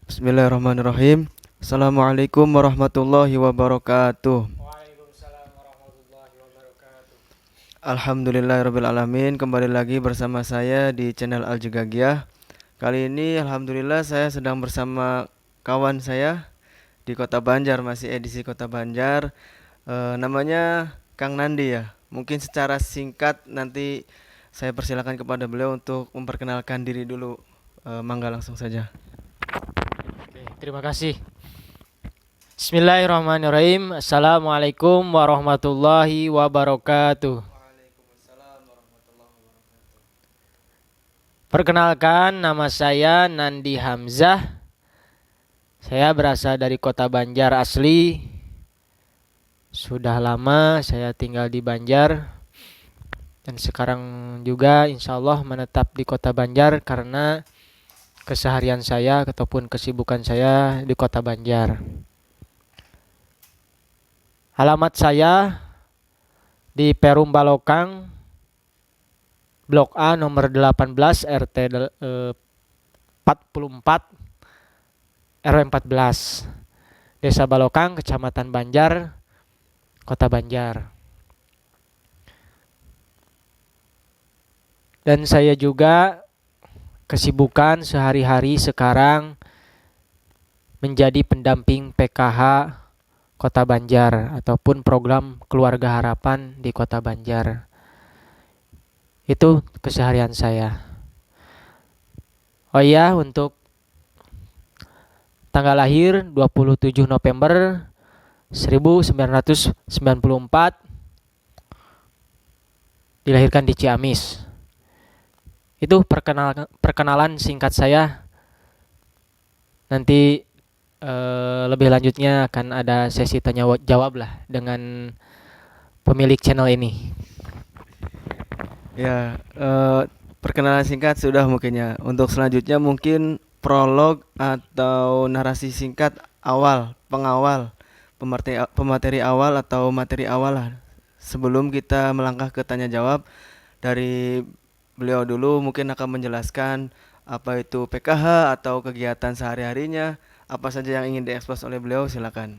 Bismillahirrahmanirrahim. Assalamualaikum warahmatullahi wabarakatuh. Waalaikumsalam warahmatullahi wabarakatuh. Alhamdulillahirabbil alamin. Kembali lagi bersama saya di channel Al Jugagiyah. Kali ini alhamdulillah saya sedang bersama kawan saya di Kota Banjar, masih edisi Kota Banjar. Namanya Kang Nandi ya. Mungkin secara singkat nanti saya persilakan kepada beliau untuk memperkenalkan diri dulu. Mangga langsung saja. Oke, terima kasih. Bismillahirrahmanirrahim. Assalamualaikum warahmatullahi wabarakatuh. Perkenalkan, nama saya Nandi Hamzah. Saya berasal dari Kota Banjar asli. Sudah lama saya tinggal di Banjar. Dan sekarang juga insya Allah menetap di Kota Banjar karena keseharian saya ataupun kesibukan saya di Kota Banjar. Alamat saya di Perum Balokang, Blok A nomor 18 RT 44 RW 14 Desa Balokang, Kecamatan Banjar, Kota Banjar. Dan saya juga kesibukan sehari-hari sekarang menjadi pendamping PKH Kota Banjar ataupun program Keluarga Harapan di Kota Banjar. Itu keseharian saya. Oh iya, untuk tanggal lahir 27 November 1994, dilahirkan di Ciamis. Itu perkenalan singkat saya. Nanti lebih lanjutnya akan ada sesi tanya jawab lah dengan pemilik channel ini. Ya, perkenalan singkat sudah mungkinnya. Untuk selanjutnya mungkin prolog atau narasi singkat awal, pengawal, pemateri awal atau materi awal lah. Sebelum kita melangkah ke tanya jawab, dari beliau dulu mungkin akan menjelaskan apa itu PKH atau kegiatan sehari-harinya, apa saja yang ingin diekspos oleh beliau, silakan.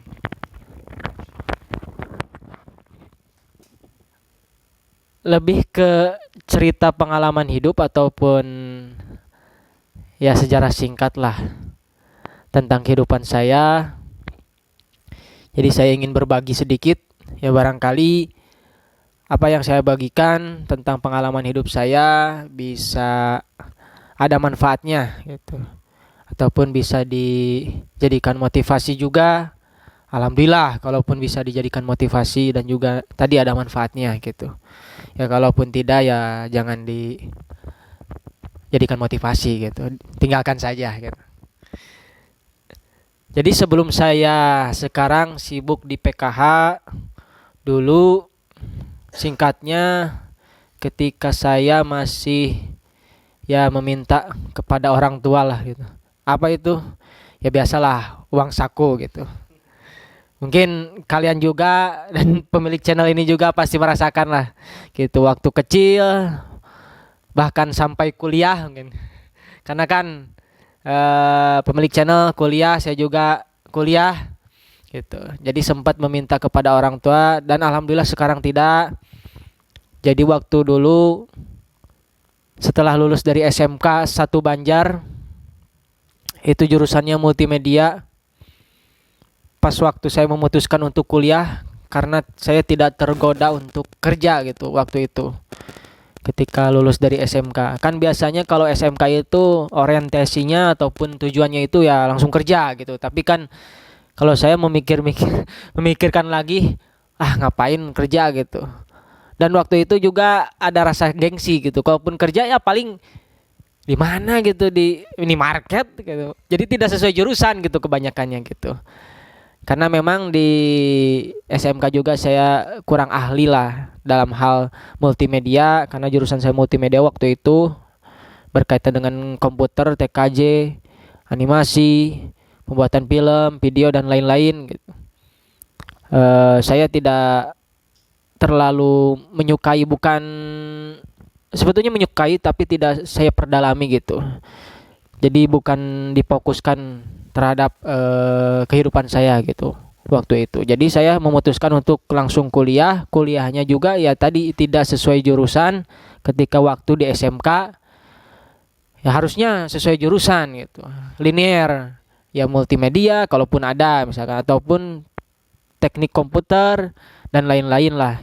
Lebih ke cerita pengalaman hidup ataupun ya sejarah singkat lah tentang kehidupan saya. Jadi saya ingin berbagi sedikit, ya barangkali apa yang saya bagikan tentang pengalaman hidup saya bisa ada manfaatnya gitu. Ataupun bisa dijadikan motivasi juga. Alhamdulillah kalaupun bisa dijadikan motivasi dan juga tadi ada manfaatnya gitu. Ya kalaupun tidak ya jangan dijadikan motivasi gitu. Tinggalkan saja gitu. Jadi sebelum saya sekarang sibuk di PKH, dulu singkatnya ketika saya masih ya meminta kepada orang tua lah gitu. Apa itu? Ya biasalah uang saku gitu. Mungkin kalian juga dan pemilik channel ini juga pasti merasakan lah gitu waktu kecil bahkan sampai kuliah mungkin. Karena kan pemilik channel kuliah, saya juga kuliah gitu. Jadi sempat meminta kepada orang tua dan alhamdulillah sekarang tidak. Jadi waktu dulu setelah lulus dari SMK 1 Banjar, itu jurusannya multimedia. Pas waktu saya memutuskan untuk kuliah karena saya tidak tergoda untuk kerja gitu waktu itu. Ketika lulus dari SMK, kan biasanya kalau SMK itu orientasinya ataupun tujuannya itu ya langsung kerja gitu. Tapi kan kalau saya memikirkan lagi, ngapain kerja gitu. Dan waktu itu juga ada rasa gengsi gitu. Kalaupun kerja ya paling di mana gitu, di minimarket gitu. Jadi tidak sesuai jurusan gitu kebanyakannya gitu. Karena memang di SMK juga saya kurang ahli lah dalam hal multimedia karena jurusan saya multimedia waktu itu berkaitan dengan komputer, TKJ, animasi, pembuatan film, video dan lain-lain gitu. Saya tidak terlalu menyukai, bukan sebetulnya menyukai tapi tidak saya perdalami gitu. Jadi bukan difokuskan terhadap kehidupan saya gitu waktu itu. Jadi saya memutuskan untuk langsung kuliahnya juga ya tadi tidak sesuai jurusan ketika waktu di SMK. Ya harusnya sesuai jurusan gitu. Linear, ya multimedia kalaupun ada misalkan ataupun teknik komputer dan lain-lain lah.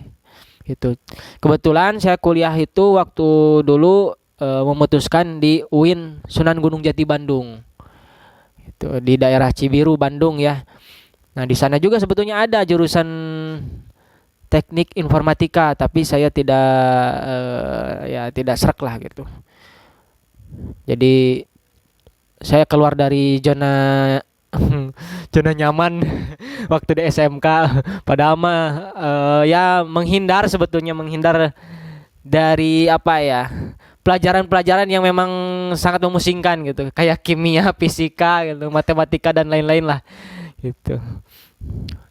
Gitu. Kebetulan saya kuliah itu waktu dulu memutuskan di UIN Sunan Gunung Jati Bandung. Itu di daerah Cibiru Bandung ya. Nah, di sana juga sebetulnya ada jurusan teknik informatika, tapi saya tidak serak lah gitu. Jadi saya keluar dari zona zona nyaman waktu di SMK. Padahal mah ya menghindar dari apa ya, pelajaran-pelajaran yang memang sangat memusingkan gitu, kayak kimia, fisika gitu, matematika dan lain-lain lah gitu,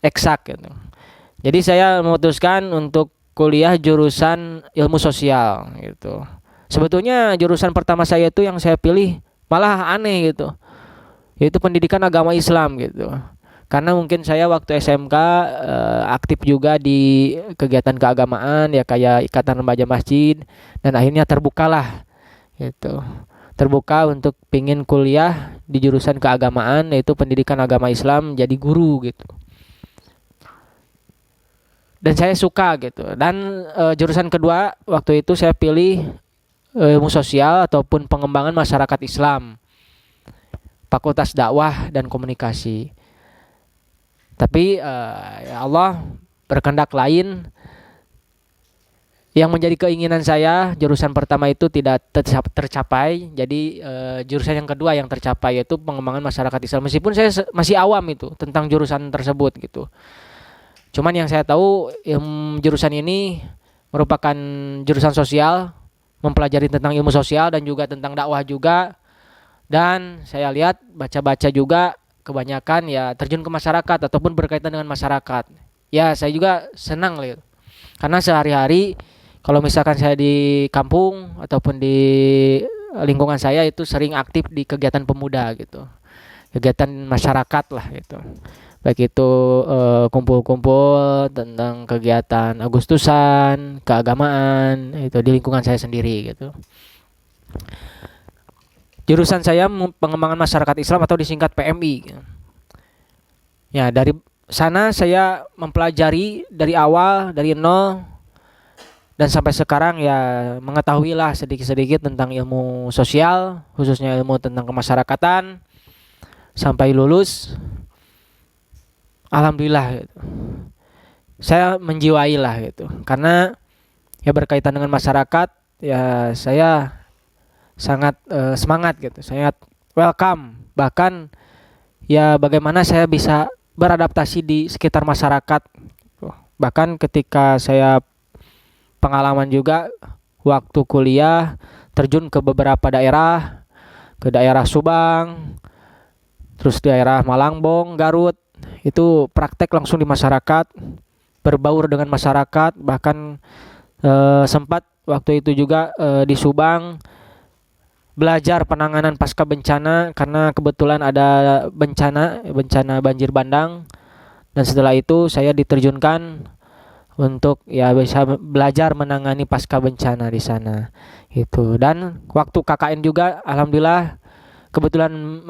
eksak gitu. Jadi saya memutuskan untuk kuliah jurusan ilmu sosial gitu. Sebetulnya jurusan pertama saya itu yang saya pilih malah aneh gitu, yaitu pendidikan agama Islam gitu. Karena mungkin saya waktu SMK aktif juga di kegiatan keagamaan ya kayak Ikatan Remaja Masjid, dan akhirnya terbukalah gitu. Terbuka untuk pingin kuliah di jurusan keagamaan yaitu pendidikan agama Islam jadi guru gitu. Dan saya suka gitu. Dan jurusan kedua waktu itu saya pilih ilmu sosial ataupun pengembangan masyarakat Islam, Fakultas Dakwah dan Komunikasi. Tapi ya Allah berkehendak lain. Yang menjadi keinginan saya jurusan pertama itu tidak tercapai. Jadi jurusan yang kedua yang tercapai yaitu pengembangan masyarakat Islam. Meskipun saya masih awam itu tentang jurusan tersebut gitu. Cuman yang saya tahu jurusan ini merupakan jurusan sosial, mempelajari tentang ilmu sosial dan juga tentang dakwah juga. Dan saya lihat baca-baca juga kebanyakan ya terjun ke masyarakat ataupun berkaitan dengan masyarakat. Ya saya juga senang lihat. Karena sehari-hari kalau misalkan saya di kampung ataupun di lingkungan saya itu sering aktif di kegiatan pemuda gitu. Kegiatan masyarakat lah gitu. Baik itu kumpul-kumpul tentang kegiatan Agustusan, keagamaan itu di lingkungan saya sendiri gitu. Jurusan saya pengembangan masyarakat Islam atau disingkat PMI. Ya, dari sana saya mempelajari dari awal, dari nol, dan sampai sekarang ya mengetahuilah sedikit-sedikit tentang ilmu sosial, khususnya ilmu tentang kemasyarakatan, sampai lulus. Alhamdulillah gitu. Saya menjiwai lah gitu. Karena ya berkaitan dengan masyarakat, ya saya sangat semangat gitu, sangat welcome. Bahkan ya bagaimana saya bisa beradaptasi di sekitar masyarakat. Bahkan ketika saya pengalaman juga waktu kuliah terjun ke beberapa daerah, ke daerah Subang, terus daerah Malangbong, Garut, itu praktek langsung di masyarakat, berbaur dengan masyarakat. Bahkan sempat waktu itu juga di Subang belajar penanganan pasca bencana karena kebetulan ada bencana banjir bandang, dan setelah itu saya diterjunkan untuk ya bisa belajar menangani pasca bencana di sana itu. Dan waktu KKN juga alhamdulillah kebetulan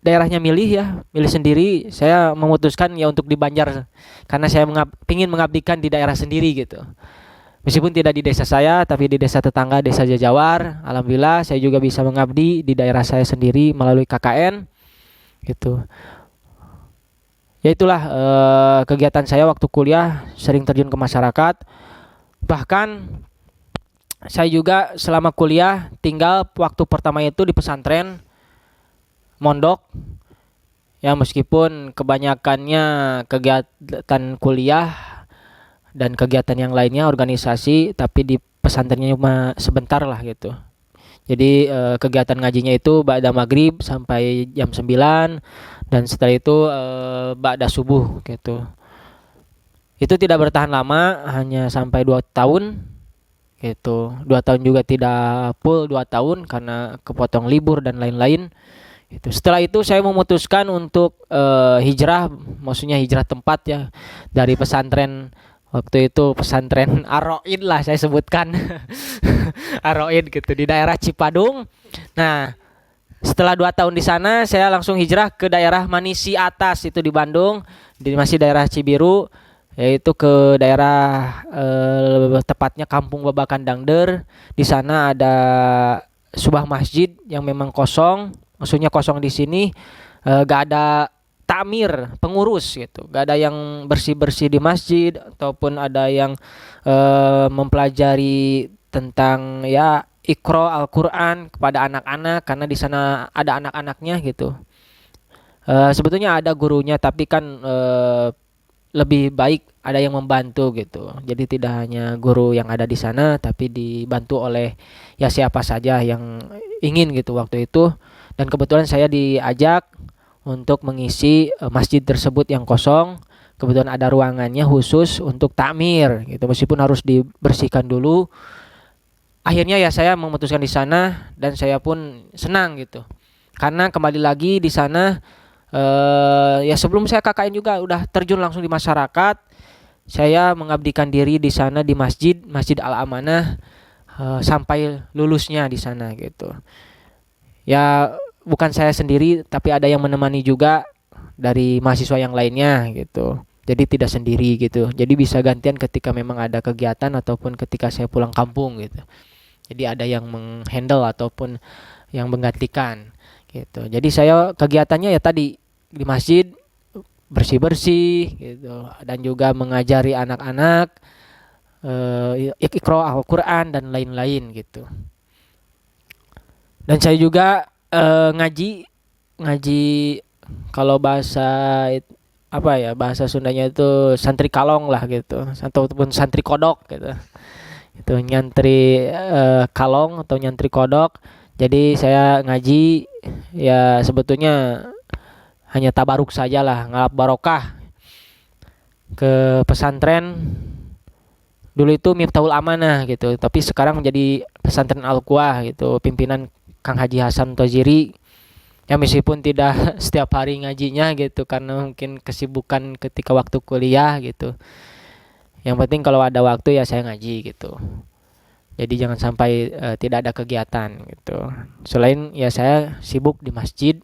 daerahnya milih sendiri. Saya memutuskan ya untuk di Banjar karena saya ingin mengabdikan di daerah sendiri gitu. Meskipun tidak di desa saya, tapi di desa tetangga, desa Jajawar. Alhamdulillah saya juga bisa mengabdi di daerah saya sendiri melalui KKN gitu. Ya itulah kegiatan saya waktu kuliah, sering terjun ke masyarakat. Bahkan saya juga selama kuliah tinggal waktu pertama itu di pesantren mondok. Ya meskipun kebanyakannya kegiatan kuliah dan kegiatan yang lainnya organisasi, tapi di pesantrennya cuma sebentar lah gitu. Jadi kegiatan ngajinya itu ba'da maghrib sampai jam 9, dan setelah itu ba'da subuh gitu. Itu tidak bertahan lama, hanya sampai 2 tahun gitu. 2 tahun juga tidak full 2 tahun karena kepotong libur dan lain-lain Itu setelah itu saya memutuskan untuk hijrah, maksudnya hijrah tempat ya, dari pesantren waktu itu pesantren Aroid lah saya sebutkan. Aroid gitu di daerah Cipadung. Nah, setelah 2 tahun di sana saya langsung hijrah ke daerah Manisi Atas itu di Bandung, di masih daerah Cibiru, yaitu ke daerah tepatnya Kampung Babakan Dangder. Di sana ada sebuah masjid yang memang kosong, maksudnya kosong di sini, gak ada takmir pengurus gitu, gak ada yang bersih-bersih di masjid ataupun ada yang mempelajari tentang ya Iqra Al-Quran kepada anak-anak karena di sana ada anak-anaknya gitu. Sebetulnya ada gurunya tapi kan lebih baik ada yang membantu gitu. Jadi tidak hanya guru yang ada di sana tapi dibantu oleh ya siapa saja yang ingin gitu waktu itu. Dan kebetulan saya diajak untuk mengisi masjid tersebut yang kosong. Kebetulan ada ruangannya khusus untuk takmir gitu. Meskipun harus dibersihkan dulu. Akhirnya ya saya memutuskan di sana dan saya pun senang gitu. Karena kembali lagi di sana ya sebelum saya KKN juga udah terjun langsung di masyarakat. Saya mengabdikan diri di sana di Masjid Al Amanah sampai lulusnya di sana gitu. Ya bukan saya sendiri tapi ada yang menemani juga dari mahasiswa yang lainnya gitu. Jadi tidak sendiri gitu. Jadi bisa gantian ketika memang ada kegiatan ataupun ketika saya pulang kampung gitu. Jadi ada yang menghandle ataupun yang menggantikan gitu. Jadi saya kegiatannya ya tadi di masjid bersih-bersih gitu dan juga mengajari anak-anak Iqra Al-Qur'an dan lain-lain gitu. Dan saya juga ngaji ngaji kalau bahasa apa ya bahasa Sundanya itu santri kalong lah gitu ataupun santri kodok gitu. Itu nyantri kalong atau nyantri kodok. Jadi saya ngaji ya sebetulnya hanya tabaruk saja lah, ngalap barokah ke pesantren. Dulu itu Miftahul Amanah gitu, tapi sekarang menjadi pesantren Al-Quah gitu, pimpinan Kang Haji Hasan Toziri. Ya meskipun tidak setiap hari ngajinya gitu karena mungkin kesibukan ketika waktu kuliah gitu. Yang penting kalau ada waktu ya saya ngaji gitu. Jadi jangan sampai tidak ada kegiatan gitu. Selain ya saya sibuk di masjid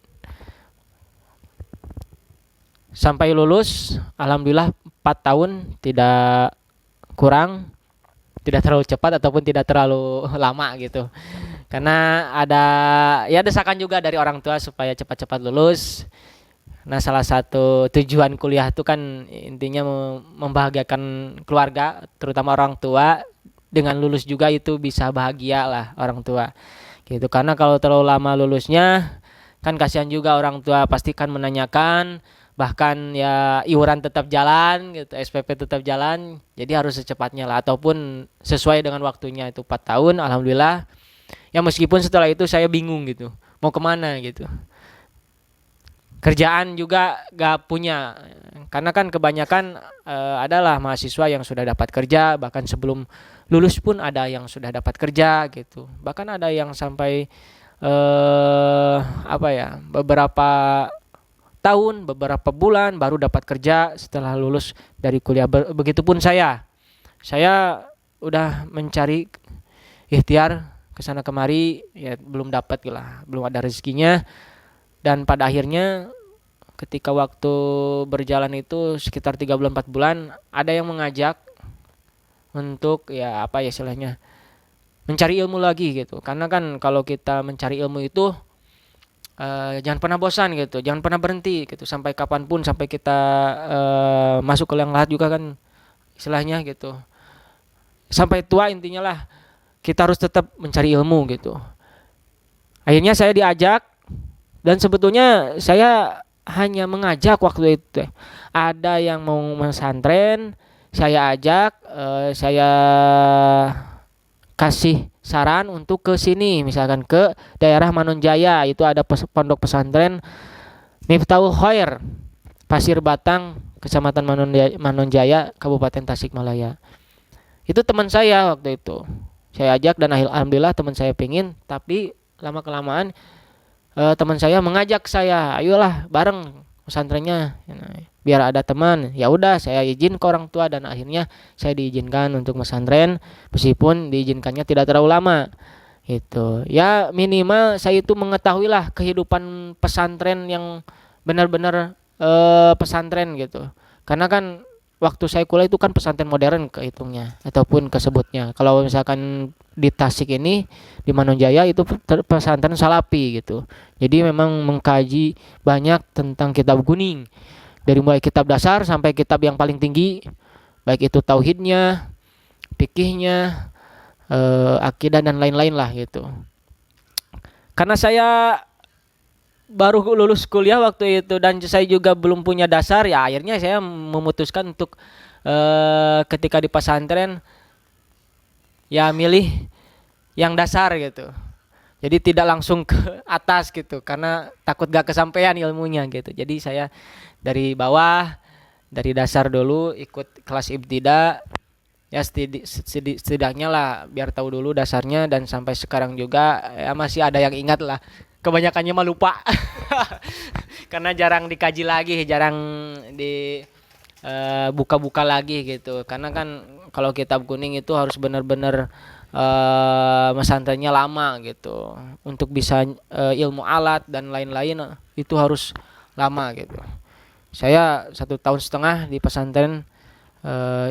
sampai lulus, alhamdulillah 4 tahun tidak kurang, tidak terlalu cepat ataupun tidak terlalu lama gitu. Karena ada ya desakan juga dari orang tua supaya cepat-cepat lulus. Nah, salah satu tujuan kuliah itu kan intinya membahagiakan keluarga, terutama orang tua. Dengan lulus juga itu bisa bahagia lah orang tua. Gitu. Karena kalau terlalu lama lulusnya, kan kasihan juga orang tua pasti kan menanyakan, bahkan ya iuran tetap jalan gitu, SPP tetap jalan. Jadi harus secepatnya lah ataupun sesuai dengan waktunya itu 4 tahun, alhamdulillah. Ya meskipun setelah itu saya bingung gitu, mau kemana gitu. Kerjaan juga gak punya karena kan kebanyakan adalah mahasiswa yang sudah dapat kerja bahkan sebelum lulus pun ada yang sudah dapat kerja gitu bahkan ada yang sampai apa ya beberapa tahun beberapa bulan baru dapat kerja setelah lulus dari kuliah. Begitupun saya udah mencari ikhtiar kesana kemari ya belum dapat lah belum ada rezekinya. Dan pada akhirnya ketika waktu berjalan itu sekitar 3 bulan 4 bulan ada yang mengajak untuk ya apa ya istilahnya mencari ilmu lagi gitu. Karena kan kalau kita mencari ilmu itu jangan pernah bosan gitu, jangan pernah berhenti gitu sampai kapanpun sampai kita masuk ke liang lahat juga kan istilahnya gitu. Sampai tua intinya lah kita harus tetap mencari ilmu gitu. Akhirnya saya diajak. Dan sebetulnya saya hanya mengajak waktu itu. Ada yang mau pesantren, saya ajak, saya kasih saran untuk ke sini, misalkan ke daerah Manonjaya, itu ada pondok pesantren Miftahul Khair, Pasir Batang, Kecamatan Manonjaya, Kabupaten Tasikmalaya. Itu teman saya waktu itu. Saya ajak dan alhamdulillah teman saya pengin, tapi lama kelamaan teman saya mengajak saya, ayolah bareng pesantrennya. Nah, biar ada teman. Ya udah, saya izin ke orang tua dan akhirnya saya diizinkan untuk pesantren, meskipun diizinkannya tidak terlalu lama. Itu ya minimal saya itu mengetahui lah kehidupan pesantren yang benar-benar pesantren gitu. Karena kan waktu saya kuliah itu kan pesantren modern kehitungnya ataupun kesebutnya. Kalau misalkan di Tasik ini di Manonjaya itu pesantren Salafi gitu. Jadi memang mengkaji banyak tentang kitab kuning dari mulai kitab dasar sampai kitab yang paling tinggi, baik itu tauhidnya, fikihnya, akidah dan lain-lain lah gitu. Karena saya baru lulus kuliah waktu itu dan saya juga belum punya dasar, ya akhirnya saya memutuskan untuk ketika di pesantren ya milih yang dasar gitu. Jadi tidak langsung ke atas gitu karena takut gak kesampaian ilmunya gitu. Jadi saya dari bawah, dari dasar dulu ikut kelas ibtida, ya setidaknya lah biar tahu dulu dasarnya, dan sampai sekarang juga ya masih ada yang ingat lah. Kebanyakannya mah lupa. Karena jarang dikaji lagi, jarang di buka-buka lagi gitu. Karena kan kalau kitab kuning itu harus benar-benar pesantrennya lama gitu. Untuk bisa ilmu alat dan lain-lain itu harus lama gitu. Saya 1,5 tahun di pesantren,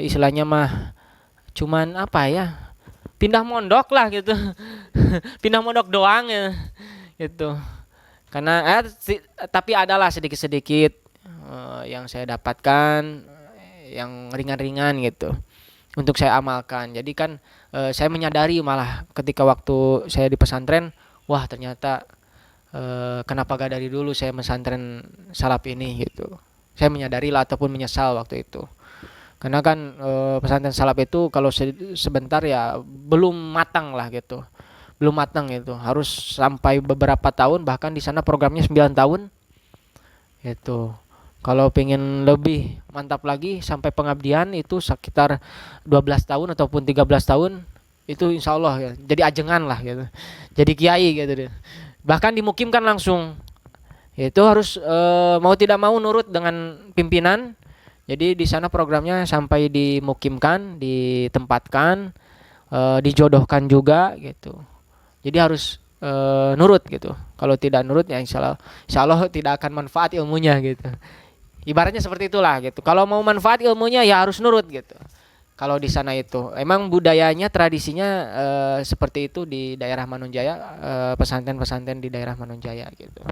istilahnya mah cuman apa ya, pindah mondok lah gitu. Pindah mondok doang ya gitu. Karena tapi adalah sedikit-sedikit yang saya dapatkan, yang ringan-ringan gitu untuk saya amalkan. Jadi kan saya menyadari malah ketika waktu saya di pesantren, wah ternyata kenapa gak dari dulu saya pesantren salaf ini gitu. Saya menyadari lah ataupun menyesal waktu itu. Karena kan pesantren salaf itu kalau sebentar ya belum matang lah gitu. Belum matang gitu. Harus sampai beberapa tahun, bahkan di sana programnya 9 tahun. Gitu. Kalau pengen lebih mantap lagi sampai pengabdian itu sekitar 12 tahun ataupun 13 tahun, itu insya Allah ya, jadi ajengan lah gitu. Jadi kiai gitu deh. Bahkan dimukimkan langsung. Itu harus mau tidak mau nurut dengan pimpinan. Jadi di sana programnya sampai dimukimkan, ditempatkan, dijodohkan juga gitu. Jadi harus nurut gitu. Kalau tidak nurut ya insya Allah tidak akan manfaat ilmunya gitu. Ibaratnya seperti itulah gitu. Kalau mau manfaat ilmunya ya harus nurut gitu. Kalau di sana itu emang budayanya, tradisinya seperti itu di daerah Manonjaya, pesantren-pesantren di daerah Manonjaya gitu.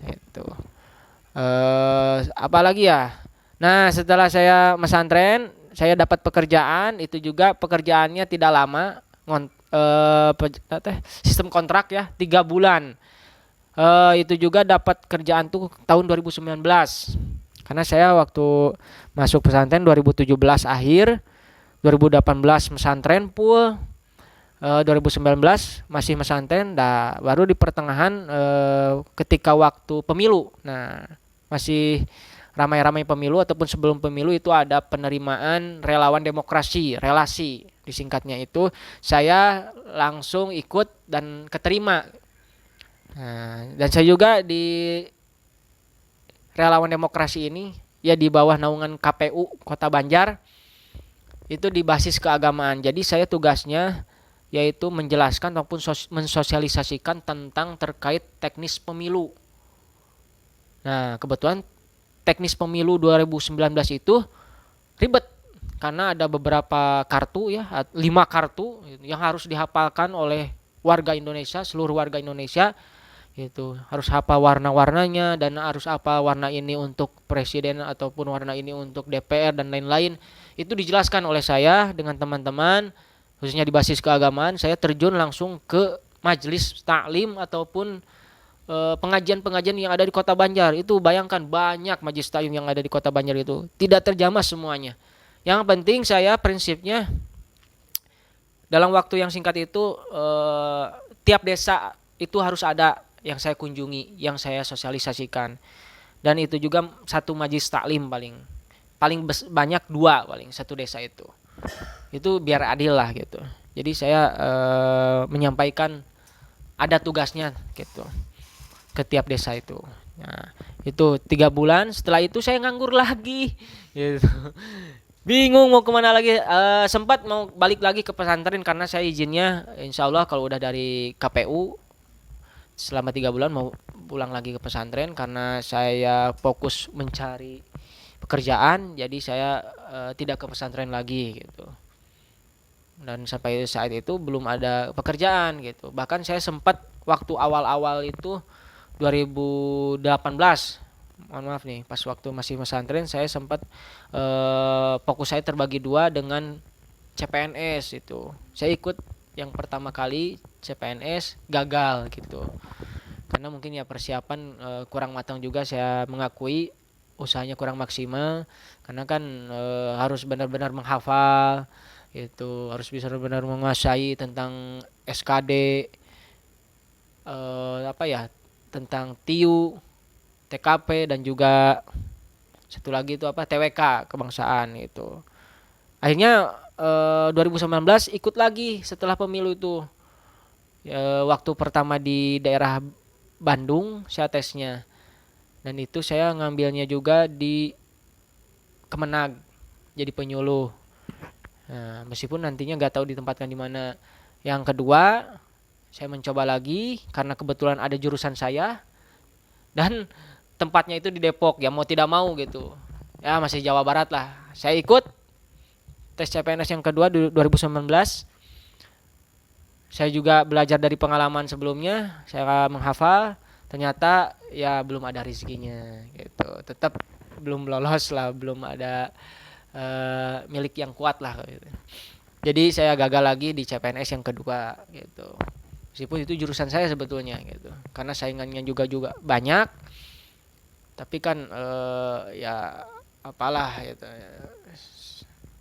Itu apalagi ya. Nah setelah saya pesantren, saya dapat pekerjaan. Itu juga pekerjaannya tidak lama, sistem kontrak ya 3 bulan. Itu juga dapat kerjaan tuh tahun 2019. Karena saya waktu masuk pesantren 2017 akhir, 2018 pesantren full, 2019 masih pesantren, baru di pertengahan ketika waktu pemilu. Nah, masih ramai-ramai pemilu ataupun sebelum pemilu itu ada penerimaan relawan demokrasi, relasi disingkatnya itu. Saya langsung ikut dan keterima. Nah, dan saya juga di relawan demokrasi ini ya di bawah naungan KPU Kota Banjar, itu di basis keagamaan. Jadi saya tugasnya yaitu menjelaskan ataupun mensosialisasikan tentang terkait teknis pemilu. Nah, kebetulan teknis pemilu 2019 itu ribet karena ada beberapa kartu ya, 5 kartu yang harus dihafalkan oleh warga Indonesia, seluruh warga Indonesia. Itu harus hafal warna-warnanya, dan harus apa warna ini untuk presiden ataupun warna ini untuk DPR dan lain-lain. Itu dijelaskan oleh saya dengan teman-teman, khususnya di basis keagamaan. Saya terjun langsung ke majelis taklim ataupun pengajian-pengajian yang ada di Kota Banjar. Itu bayangkan banyak majelis taklim yang ada di Kota Banjar, itu tidak terjamah semuanya. Yang penting saya prinsipnya dalam waktu yang singkat itu tiap desa itu harus ada yang saya kunjungi, yang saya sosialisasikan. Dan itu juga satu majelis taklim paling banyak 2 paling satu desa itu biar adil lah gitu. Jadi saya menyampaikan ada tugasnya gitu. ke tiap desa itu. Nah, itu 3 bulan. Setelah itu saya nganggur lagi, gitu. Bingung mau kemana lagi. Sempat mau balik lagi ke pesantren karena saya izinnya, insya Allah kalau udah dari KPU selama 3 bulan mau pulang lagi ke pesantren karena saya fokus mencari pekerjaan. Jadi saya tidak ke pesantren lagi gitu. Dan sampai saat itu belum ada pekerjaan gitu. Bahkan saya sempat waktu awal-awal itu 2018, mohon maaf nih, pas waktu masih pesantren saya sempat fokus saya terbagi dua dengan CPNS itu. Saya ikut yang pertama kali CPNS gagal gitu. Karena mungkin ya persiapan kurang matang juga, saya mengakui usahanya kurang maksimal karena kan harus benar-benar menghafal itu, harus bisa benar menguasai tentang SKD, apa ya, tentang TIU, TKP, dan juga satu lagi itu apa, TWK kebangsaan itu. Akhirnya 2019 ikut lagi setelah pemilu itu. Waktu pertama di daerah Bandung saya tesnya, dan itu saya ngambilnya juga di Kemenag jadi penyuluh. Nah, meskipun nantinya nggak tahu ditempatkan di mana. Yang kedua, saya mencoba lagi karena kebetulan ada jurusan saya dan tempatnya itu di Depok. Ya mau tidak mau gitu. Ya masih Jawa Barat lah. Saya ikut tes CPNS yang kedua 2019. Saya juga belajar dari pengalaman sebelumnya. Saya menghafal. Ternyata ya belum ada rezekinya gitu. Tetap belum lolos lah, belum ada milik yang kuat lah gitu. Jadi saya gagal lagi di CPNS yang kedua gitu. Meskipun itu jurusan saya sebetulnya gitu. Karena saingannya juga banyak. Tapi kan ya apalah gitu.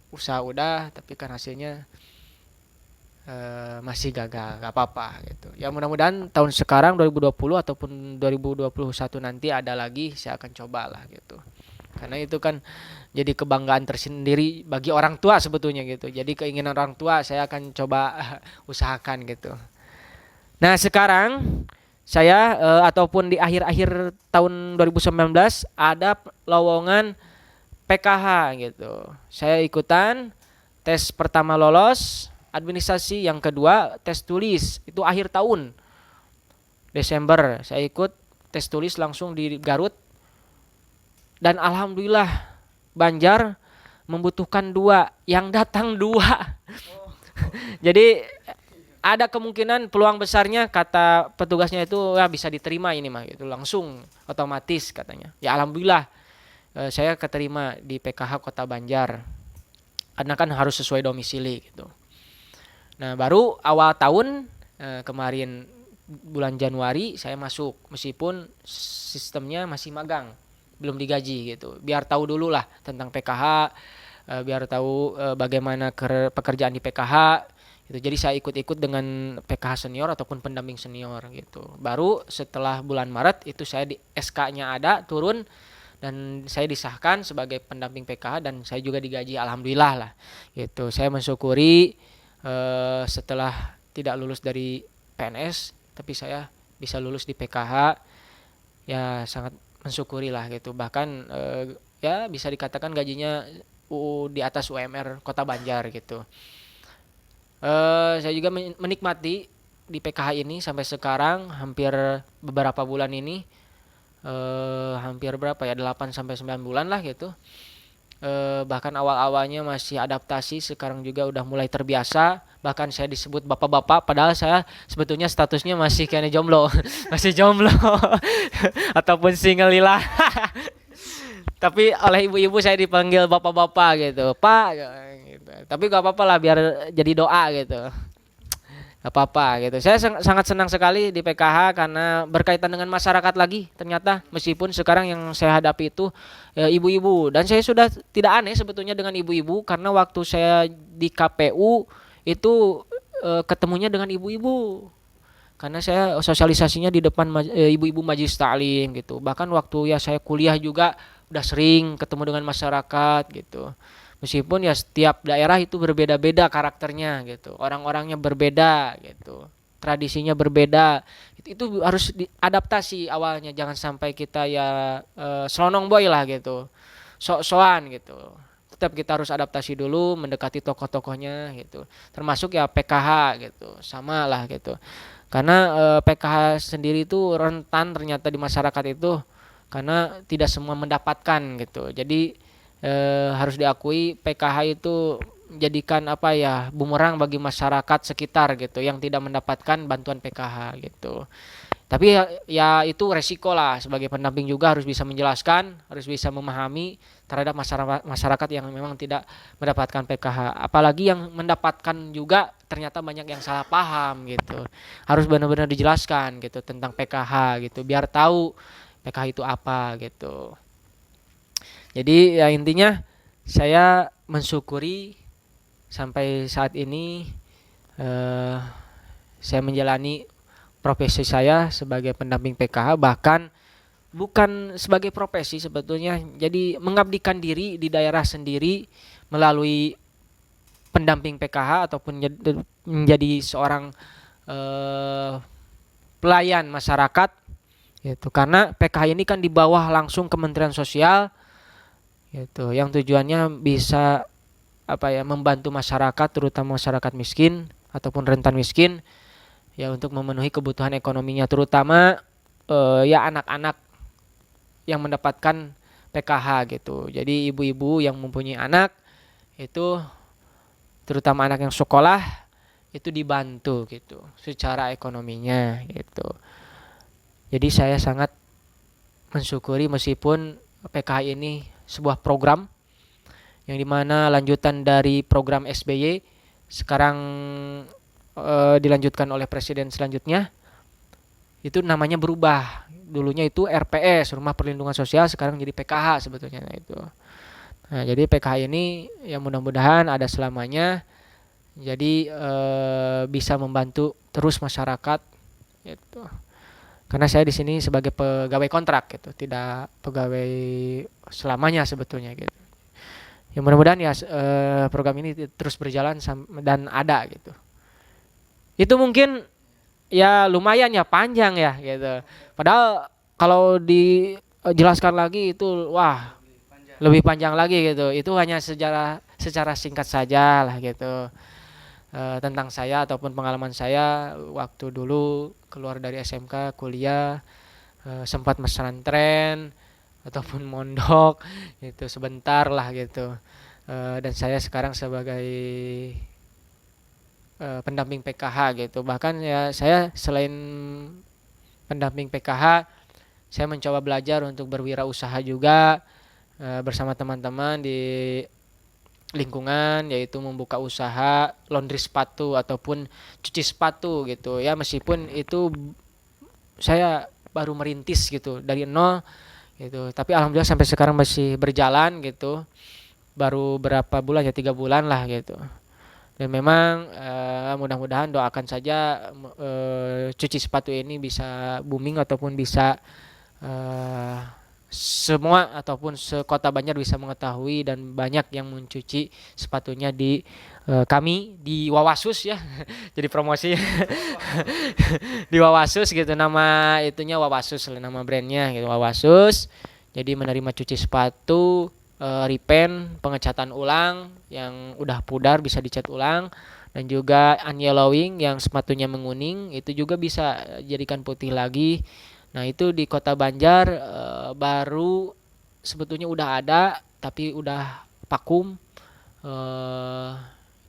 Usaha udah, tapi kan hasilnya masih gagal, gak apa-apa gitu. Ya mudah-mudahan tahun sekarang 2020 ataupun 2021 nanti ada lagi, saya akan coba lah gitu. Karena itu kan jadi kebanggaan tersendiri bagi orang tua sebetulnya gitu. Jadi keinginan orang tua saya akan coba usahakan gitu. Nah sekarang saya ataupun di akhir-akhir tahun 2019 ada lowongan PKH gitu. Saya ikutan, tes pertama lolos administrasi, yang kedua tes tulis itu akhir tahun Desember. Saya ikut tes tulis langsung di Garut. Dan alhamdulillah Banjar membutuhkan 2, yang datang 2. Jadi ada kemungkinan peluang besarnya kata petugasnya itu ya bisa diterima ini mah gitu, langsung otomatis katanya. Ya alhamdulillah saya keterima di PKH Kota Banjar. Karena kan harus sesuai domisili gitu. Nah, baru awal tahun kemarin bulan Januari saya masuk, meskipun sistemnya masih magang, belum digaji gitu. Biar tahu dulu lah tentang PKH, biar tahu bagaimana pekerjaan di PKH gitu. Jadi saya ikut-ikut dengan PKH senior ataupun pendamping senior gitu. Baru setelah bulan Maret itu saya di SK-nya ada turun dan saya disahkan sebagai pendamping PKH dan saya juga digaji, alhamdulillah lah gitu. Saya mensyukuri setelah tidak lulus dari PNS tapi saya bisa lulus di PKH, ya sangat mensyukuri lah gitu. Bahkan ya bisa dikatakan gajinya di atas UMR Kota Banjar gitu. Saya juga menikmati di PKH ini sampai sekarang hampir beberapa bulan ini, hampir berapa ya, 8 sampai 9 bulan lah gitu. Bahkan awal-awalnya masih adaptasi, sekarang juga udah mulai terbiasa. Bahkan saya disebut bapak-bapak padahal saya sebetulnya statusnya masih kayaknya jomblo. Masih jomblo ataupun single lila. Tapi oleh ibu-ibu saya dipanggil bapak-bapak gitu, Pak gitu. Tapi gak apa-apa lah, biar jadi doa gitu. Gak apa-apa gitu. Saya sangat senang sekali di PKH karena berkaitan dengan masyarakat lagi ternyata, meskipun sekarang yang saya hadapi itu ya, ibu-ibu. Dan saya sudah tidak aneh sebetulnya dengan ibu-ibu karena waktu saya di KPU itu ketemunya dengan ibu-ibu. Karena saya sosialisasinya di depan ibu-ibu majelis taklim gitu. Bahkan waktu ya saya kuliah juga udah sering ketemu dengan masyarakat gitu. Meskipun ya setiap daerah itu berbeda-beda karakternya gitu, orang-orangnya berbeda gitu. tradisinya berbeda. Itu harus diadaptasi awalnya, jangan sampai kita ya selonong boy lah gitu, sok-sokan gitu. Tetap kita harus adaptasi dulu, mendekati tokoh-tokohnya gitu. Termasuk ya PKH gitu, sama lah gitu. Karena PKH sendiri itu rentan ternyata di masyarakat itu, karena tidak semua mendapatkan gitu. Jadi harus diakui PKH itu menjadikan apa ya, bumerang bagi masyarakat sekitar gitu yang tidak mendapatkan bantuan PKH gitu. Tapi ya itu resiko lah, sebagai pendamping juga harus bisa menjelaskan, harus bisa memahami terhadap masyarakat yang memang tidak mendapatkan PKH. Apalagi yang mendapatkan juga ternyata banyak yang salah paham gitu. Harus benar-benar dijelaskan gitu tentang PKH gitu, biar tahu PKH itu apa gitu. Jadi ya intinya saya mensyukuri sampai saat ini eh, saya menjalani profesi saya sebagai pendamping PKH, bahkan bukan sebagai profesi sebetulnya, jadi mengabdikan diri di daerah sendiri melalui pendamping PKH ataupun menjadi seorang eh, pelayan masyarakat gitu. Karena PKH ini kan di bawah langsung Kementerian Sosial gitu, yang tujuannya bisa apa ya, membantu masyarakat, terutama masyarakat miskin ataupun rentan miskin ya, untuk memenuhi kebutuhan ekonominya, terutama ya anak-anak yang mendapatkan PKH gitu. Jadi ibu-ibu yang mempunyai anak itu, terutama anak yang sekolah, itu dibantu gitu secara ekonominya gitu. Jadi saya sangat mensyukuri meskipun PKH ini sebuah program yang dimana lanjutan dari program SBY, sekarang dilanjutkan oleh presiden selanjutnya, itu namanya berubah. Dulunya itu RPS, Rumah Perlindungan Sosial, sekarang jadi PKH sebetulnya. Nah, itu. Nah, jadi PKH ini ya mudah-mudahan ada selamanya. Jadi bisa membantu terus masyarakat gitu. Karena saya di sini sebagai pegawai kontrak gitu, tidak pegawai selamanya sebetulnya gitu. Ya mudah-mudahan ya program ini terus berjalan dan ada gitu. Itu mungkin ya lumayan ya, panjang ya gitu. Padahal kalau dijelaskan lagi itu wah lebih panjang lagi gitu. Itu hanya secara singkat saja lah gitu. Tentang saya ataupun pengalaman saya waktu dulu keluar dari SMK kuliah, sempat pesantren ataupun mondok gitu sebentar lah gitu. Dan saya sekarang sebagai pendamping PKH gitu. Bahkan ya saya selain pendamping PKH, saya mencoba belajar untuk berwirausaha juga bersama teman-teman di lingkungan, yaitu membuka usaha laundry sepatu ataupun cuci sepatu gitu ya. Meskipun itu saya baru merintis gitu dari nol gitu, tapi alhamdulillah sampai sekarang masih berjalan gitu. Baru berapa bulan ya, 3 bulan lah gitu. Dan memang mudah-mudahan doakan saja cuci sepatu ini bisa booming ataupun bisa semua ataupun sekota Banjar bisa mengetahui dan banyak yang mencuci sepatunya di kami di Wawasus ya. Jadi promosi di Wawasus gitu, nama itunya Wawasus, nama brandnya gitu Wawasus. Jadi menerima cuci sepatu, repaint, pengecatan ulang yang udah pudar bisa dicat ulang, dan juga unyellowing yang sepatunya menguning itu juga bisa jadikan putih lagi. Nah itu di Kota Banjar baru sebetulnya udah ada tapi udah vakum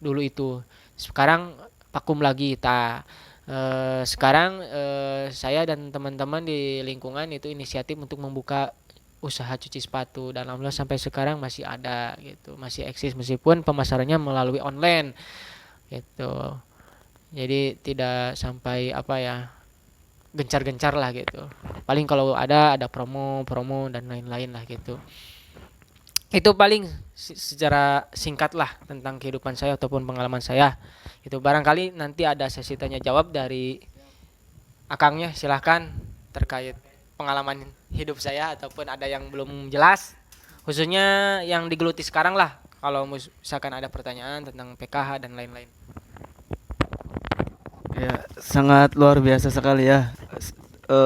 dulu itu. Sekarang vakum lagi. Sekarang saya dan teman-teman di lingkungan itu inisiatif untuk membuka usaha cuci sepatu, dan alhamdulillah sampai sekarang masih ada gitu, masih eksis meskipun pemasarannya melalui online gitu. Jadi tidak sampai apa ya, gencar-gencar lah gitu. Paling kalau ada promo dan lain-lain lah gitu. Itu paling secara singkat lah tentang kehidupan saya ataupun pengalaman saya. Itu barangkali nanti ada sesi tanya jawab dari akangnya, silahkan terkait pengalaman hidup saya ataupun ada yang belum jelas, khususnya yang digeluti sekarang lah. Kalau misalkan ada pertanyaan tentang PKH dan lain-lain. Ya, sangat luar biasa sekali ya.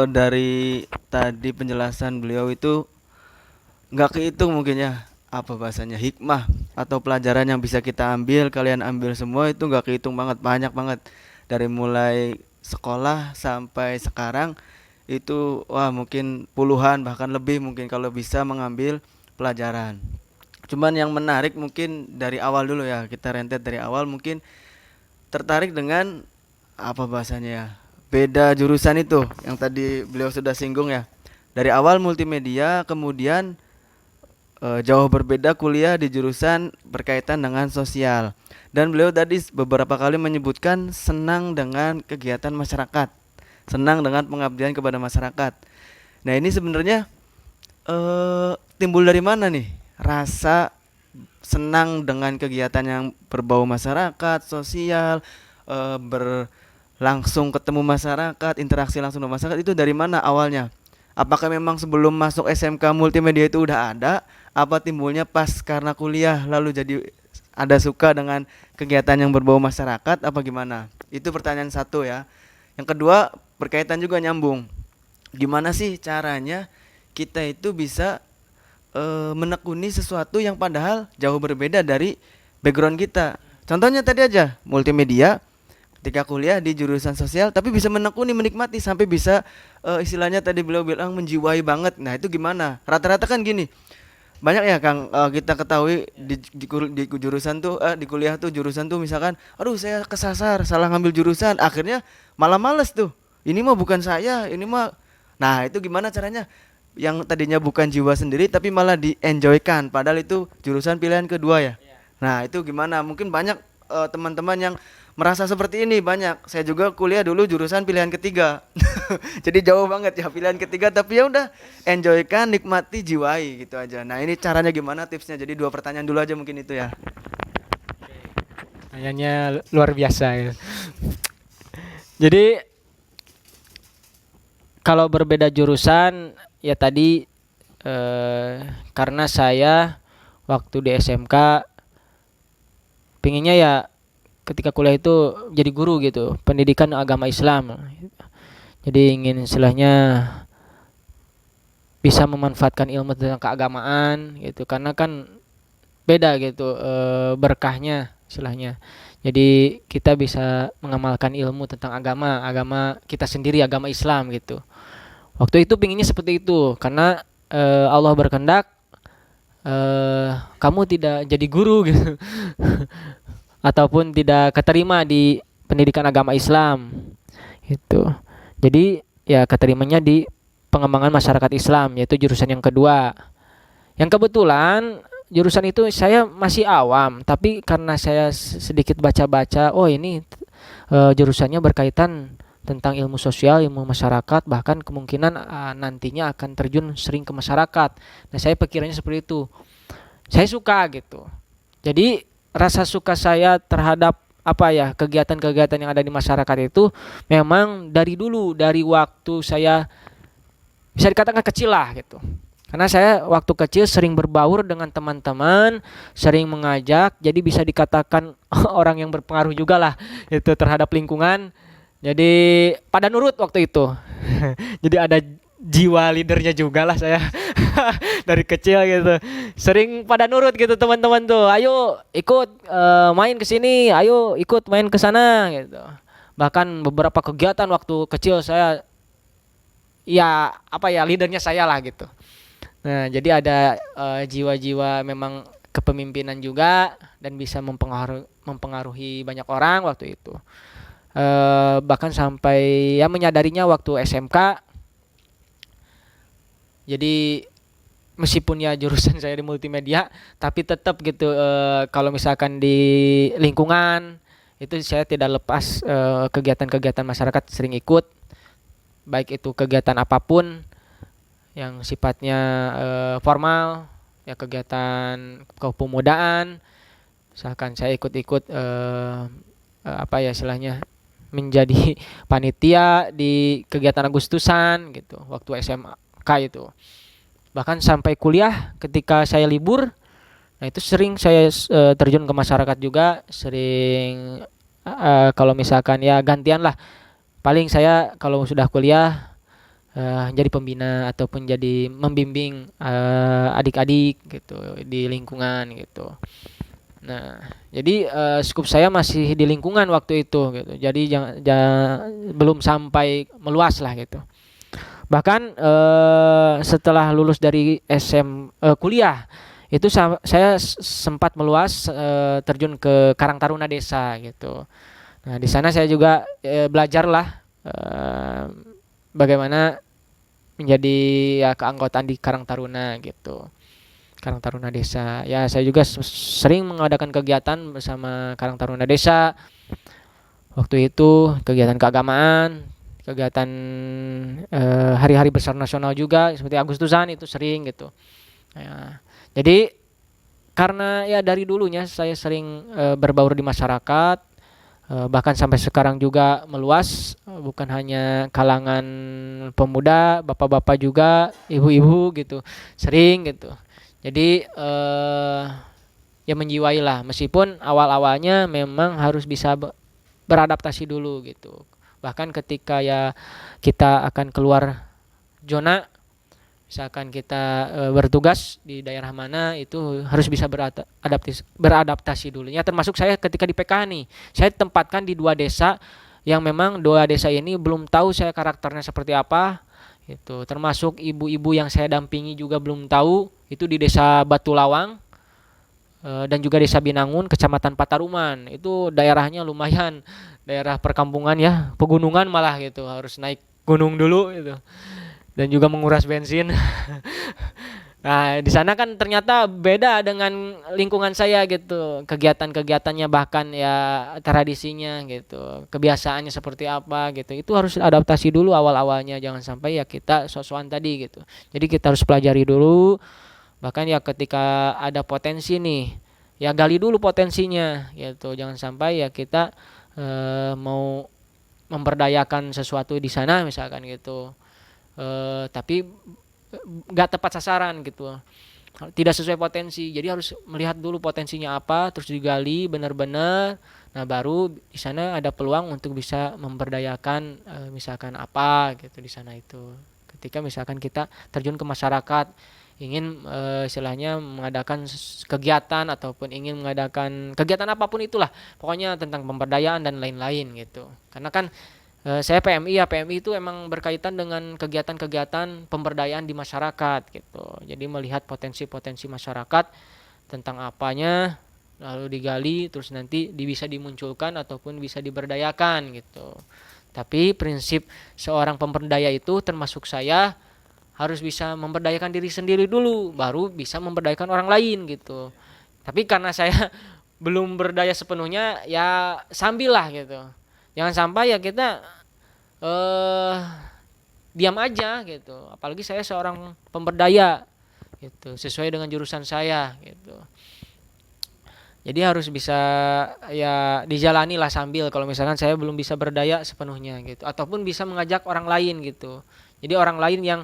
Dari tadi penjelasan beliau itu nggak kehitung mungkin ya, apa bahasanya, hikmah atau pelajaran yang bisa kita ambil, kalian ambil semua itu nggak kehitung banget, banyak banget. Dari mulai sekolah sampai sekarang itu wah mungkin puluhan bahkan lebih mungkin kalau bisa mengambil pelajaran. Cuman yang menarik mungkin dari awal dulu ya, kita rentet dari awal mungkin tertarik dengan apa bahasanya ya, beda jurusan itu yang tadi beliau sudah singgung ya. Dari awal multimedia, kemudian jauh berbeda kuliah di jurusan berkaitan dengan sosial. Dan beliau tadi beberapa kali menyebutkan senang dengan kegiatan masyarakat, senang dengan pengabdian kepada masyarakat. Nah ini sebenarnya timbul dari mana nih rasa senang dengan kegiatan yang berbau masyarakat, sosial, berlangsung ketemu masyarakat, interaksi langsung dengan masyarakat, itu dari mana awalnya? Apakah memang sebelum masuk SMK multimedia itu udah ada? Apa timbulnya pas karena kuliah lalu jadi ada suka dengan kegiatan yang berbau masyarakat apa gimana? Itu pertanyaan satu ya. Yang kedua berkaitan juga nyambung. Gimana sih caranya kita itu bisa menekuni sesuatu yang padahal jauh berbeda dari background kita. Contohnya tadi aja multimedia, ketika kuliah di jurusan sosial tapi bisa menekuni menikmati sampai bisa istilahnya tadi beliau bilang menjiwai banget. Nah itu gimana? Rata-rata kan gini, banyak ya Kang, kita ketahui di jurusan tuh di kuliah tuh jurusan tuh misalkan, aduh saya kesasar salah ngambil jurusan, akhirnya malah males tuh. Ini mah bukan saya, ini mah. Nah itu gimana caranya? Yang tadinya bukan jiwa sendiri tapi malah di enjoykan padahal itu jurusan pilihan kedua ya. Nah itu gimana, mungkin banyak teman-teman yang merasa seperti ini, banyak. Saya juga kuliah dulu jurusan pilihan ketiga. Jadi jauh banget ya pilihan ketiga, tapi ya udah enjoykan, nikmati, jiwai gitu aja. Nah ini caranya gimana, tipsnya? Jadi dua pertanyaan dulu aja mungkin itu ya. Kayaknya luar biasa ya. Jadi kalau berbeda jurusan ya tadi karena saya waktu di SMK pinginnya ya ketika kuliah itu jadi guru gitu, pendidikan agama Islam. Jadi ingin istilahnya bisa memanfaatkan ilmu tentang keagamaan gitu, karena kan beda gitu berkahnya istilahnya. Jadi kita bisa mengamalkan ilmu tentang agama kita sendiri, agama Islam gitu. Waktu itu pinginnya seperti itu karena Allah berkehendak kamu tidak jadi guru gitu ataupun tidak keterima di pendidikan agama Islam gitu. Jadi ya keterimanya di pengembangan masyarakat Islam, yaitu jurusan yang kedua. Yang kebetulan jurusan itu saya masih awam, tapi karena saya sedikit baca-baca, oh ini jurusannya berkaitan tentang ilmu sosial, ilmu masyarakat, bahkan kemungkinan nantinya akan terjun sering ke masyarakat. Nah, saya pikirannya seperti itu. Saya suka gitu. Jadi rasa suka saya terhadap apa ya, kegiatan-kegiatan yang ada di masyarakat itu memang dari dulu, dari waktu saya bisa dikatakan kecil lah gitu. Karena saya waktu kecil sering berbaur dengan teman-teman, sering mengajak, jadi bisa dikatakan orang yang berpengaruh juga lah itu terhadap lingkungan. Jadi pada nurut waktu itu. Jadi ada jiwa leadernya juga lah saya dari kecil gitu. Sering pada nurut gitu teman-teman tuh. Ayo ikut main ke sini, ayo ikut main ke sana gitu. Bahkan beberapa kegiatan waktu kecil saya ya apa ya, leadernya saya lah gitu. Nah, jadi ada jiwa-jiwa memang kepemimpinan juga dan bisa mempengaruhi banyak orang waktu itu. Bahkan sampai ya menyadarinya waktu SMK. Jadi meskipun ya jurusan saya di multimedia, tapi tetap gitu kalau misalkan di lingkungan itu saya tidak lepas kegiatan-kegiatan masyarakat sering ikut, baik itu kegiatan apapun yang sifatnya formal, ya kegiatan kepemudaan, misalkan saya ikut-ikut apa ya istilahnya menjadi panitia di kegiatan Agustusan gitu waktu SMK itu. Bahkan sampai kuliah ketika saya libur, nah itu sering saya terjun ke masyarakat juga, sering kalau misalkan ya gantian lah. Paling saya kalau sudah kuliah jadi pembina ataupun jadi membimbing adik-adik gitu di lingkungan gitu. Nah, jadi skup saya masih di lingkungan waktu itu gitu. Jadi belum sampai meluas lah gitu. Bahkan setelah lulus dari kuliah itu saya sempat meluas terjun ke Karang Taruna Desa gitu. Nah, di sana saya juga belajar lah eh, bagaimana menjadi ya keanggotaan di Karang Taruna gitu. Karang Taruna Desa. Ya, saya juga sering mengadakan kegiatan bersama Karang Taruna Desa. Waktu itu kegiatan keagamaan, kegiatan hari-hari besar nasional juga seperti Agustusan itu sering gitu. Ya, jadi karena ya dari dulunya saya sering berbaur di masyarakat, bahkan sampai sekarang juga meluas, bukan hanya kalangan pemuda, bapak-bapak juga, ibu-ibu gitu, sering gitu. Jadi ya menjiwai lah, meskipun awal-awalnya memang harus bisa beradaptasi dulu gitu. Bahkan ketika ya kita akan keluar zona, misalkan kita bertugas di daerah mana itu harus bisa beradaptasi dulu. Ya termasuk saya ketika di PKH nih, saya tempatkan di dua desa yang memang dua desa ini belum tahu saya karakternya seperti apa. Itu termasuk ibu-ibu yang saya dampingi juga belum tahu. Itu di desa Batu Lawang dan juga desa Binangun, kecamatan Pataruman. Itu daerahnya lumayan daerah perkampungan ya, pegunungan malah gitu, harus naik gunung dulu gitu. Dan juga menguras bensin. Nah, di sana kan ternyata beda dengan lingkungan saya gitu. Kegiatan-kegiatannya bahkan ya tradisinya gitu. Kebiasaannya seperti apa gitu. Itu harus adaptasi dulu awal-awalnya, jangan sampai ya kita sok-sokan tadi gitu. Jadi kita harus pelajari dulu. Bahkan ya ketika ada potensi nih, ya gali dulu potensinya gitu. Jangan sampai ya kita mau memberdayakan sesuatu di sana misalkan gitu. Tapi nggak tepat sasaran gitu, tidak sesuai potensi. Jadi harus melihat dulu potensinya apa, terus digali benar-benar. Nah, baru di sana ada peluang untuk bisa memberdayakan misalkan apa gitu di sana itu. Ketika misalkan kita terjun ke masyarakat, ingin istilahnya mengadakan kegiatan ataupun ingin mengadakan kegiatan apapun itulah, pokoknya tentang pemberdayaan dan lain-lain gitu. Karena kan saya PMI ya, PMI itu emang berkaitan dengan kegiatan-kegiatan pemberdayaan di masyarakat gitu. Jadi melihat potensi-potensi masyarakat tentang apanya, lalu digali, terus nanti bisa dimunculkan ataupun bisa diberdayakan gitu. Tapi prinsip seorang pemberdaya itu termasuk saya harus bisa memberdayakan diri sendiri dulu, baru bisa memberdayakan orang lain gitu. Tapi karena saya belum berdaya sepenuhnya, ya sambil lah gitu. Jangan sampai ya kita eh diam aja gitu. Apalagi saya seorang pemberdaya gitu, sesuai dengan jurusan saya gitu. Jadi harus bisa ya dijalani lah sambil, kalau misalkan saya belum bisa berdaya sepenuhnya gitu, ataupun bisa mengajak orang lain gitu. Jadi orang lain yang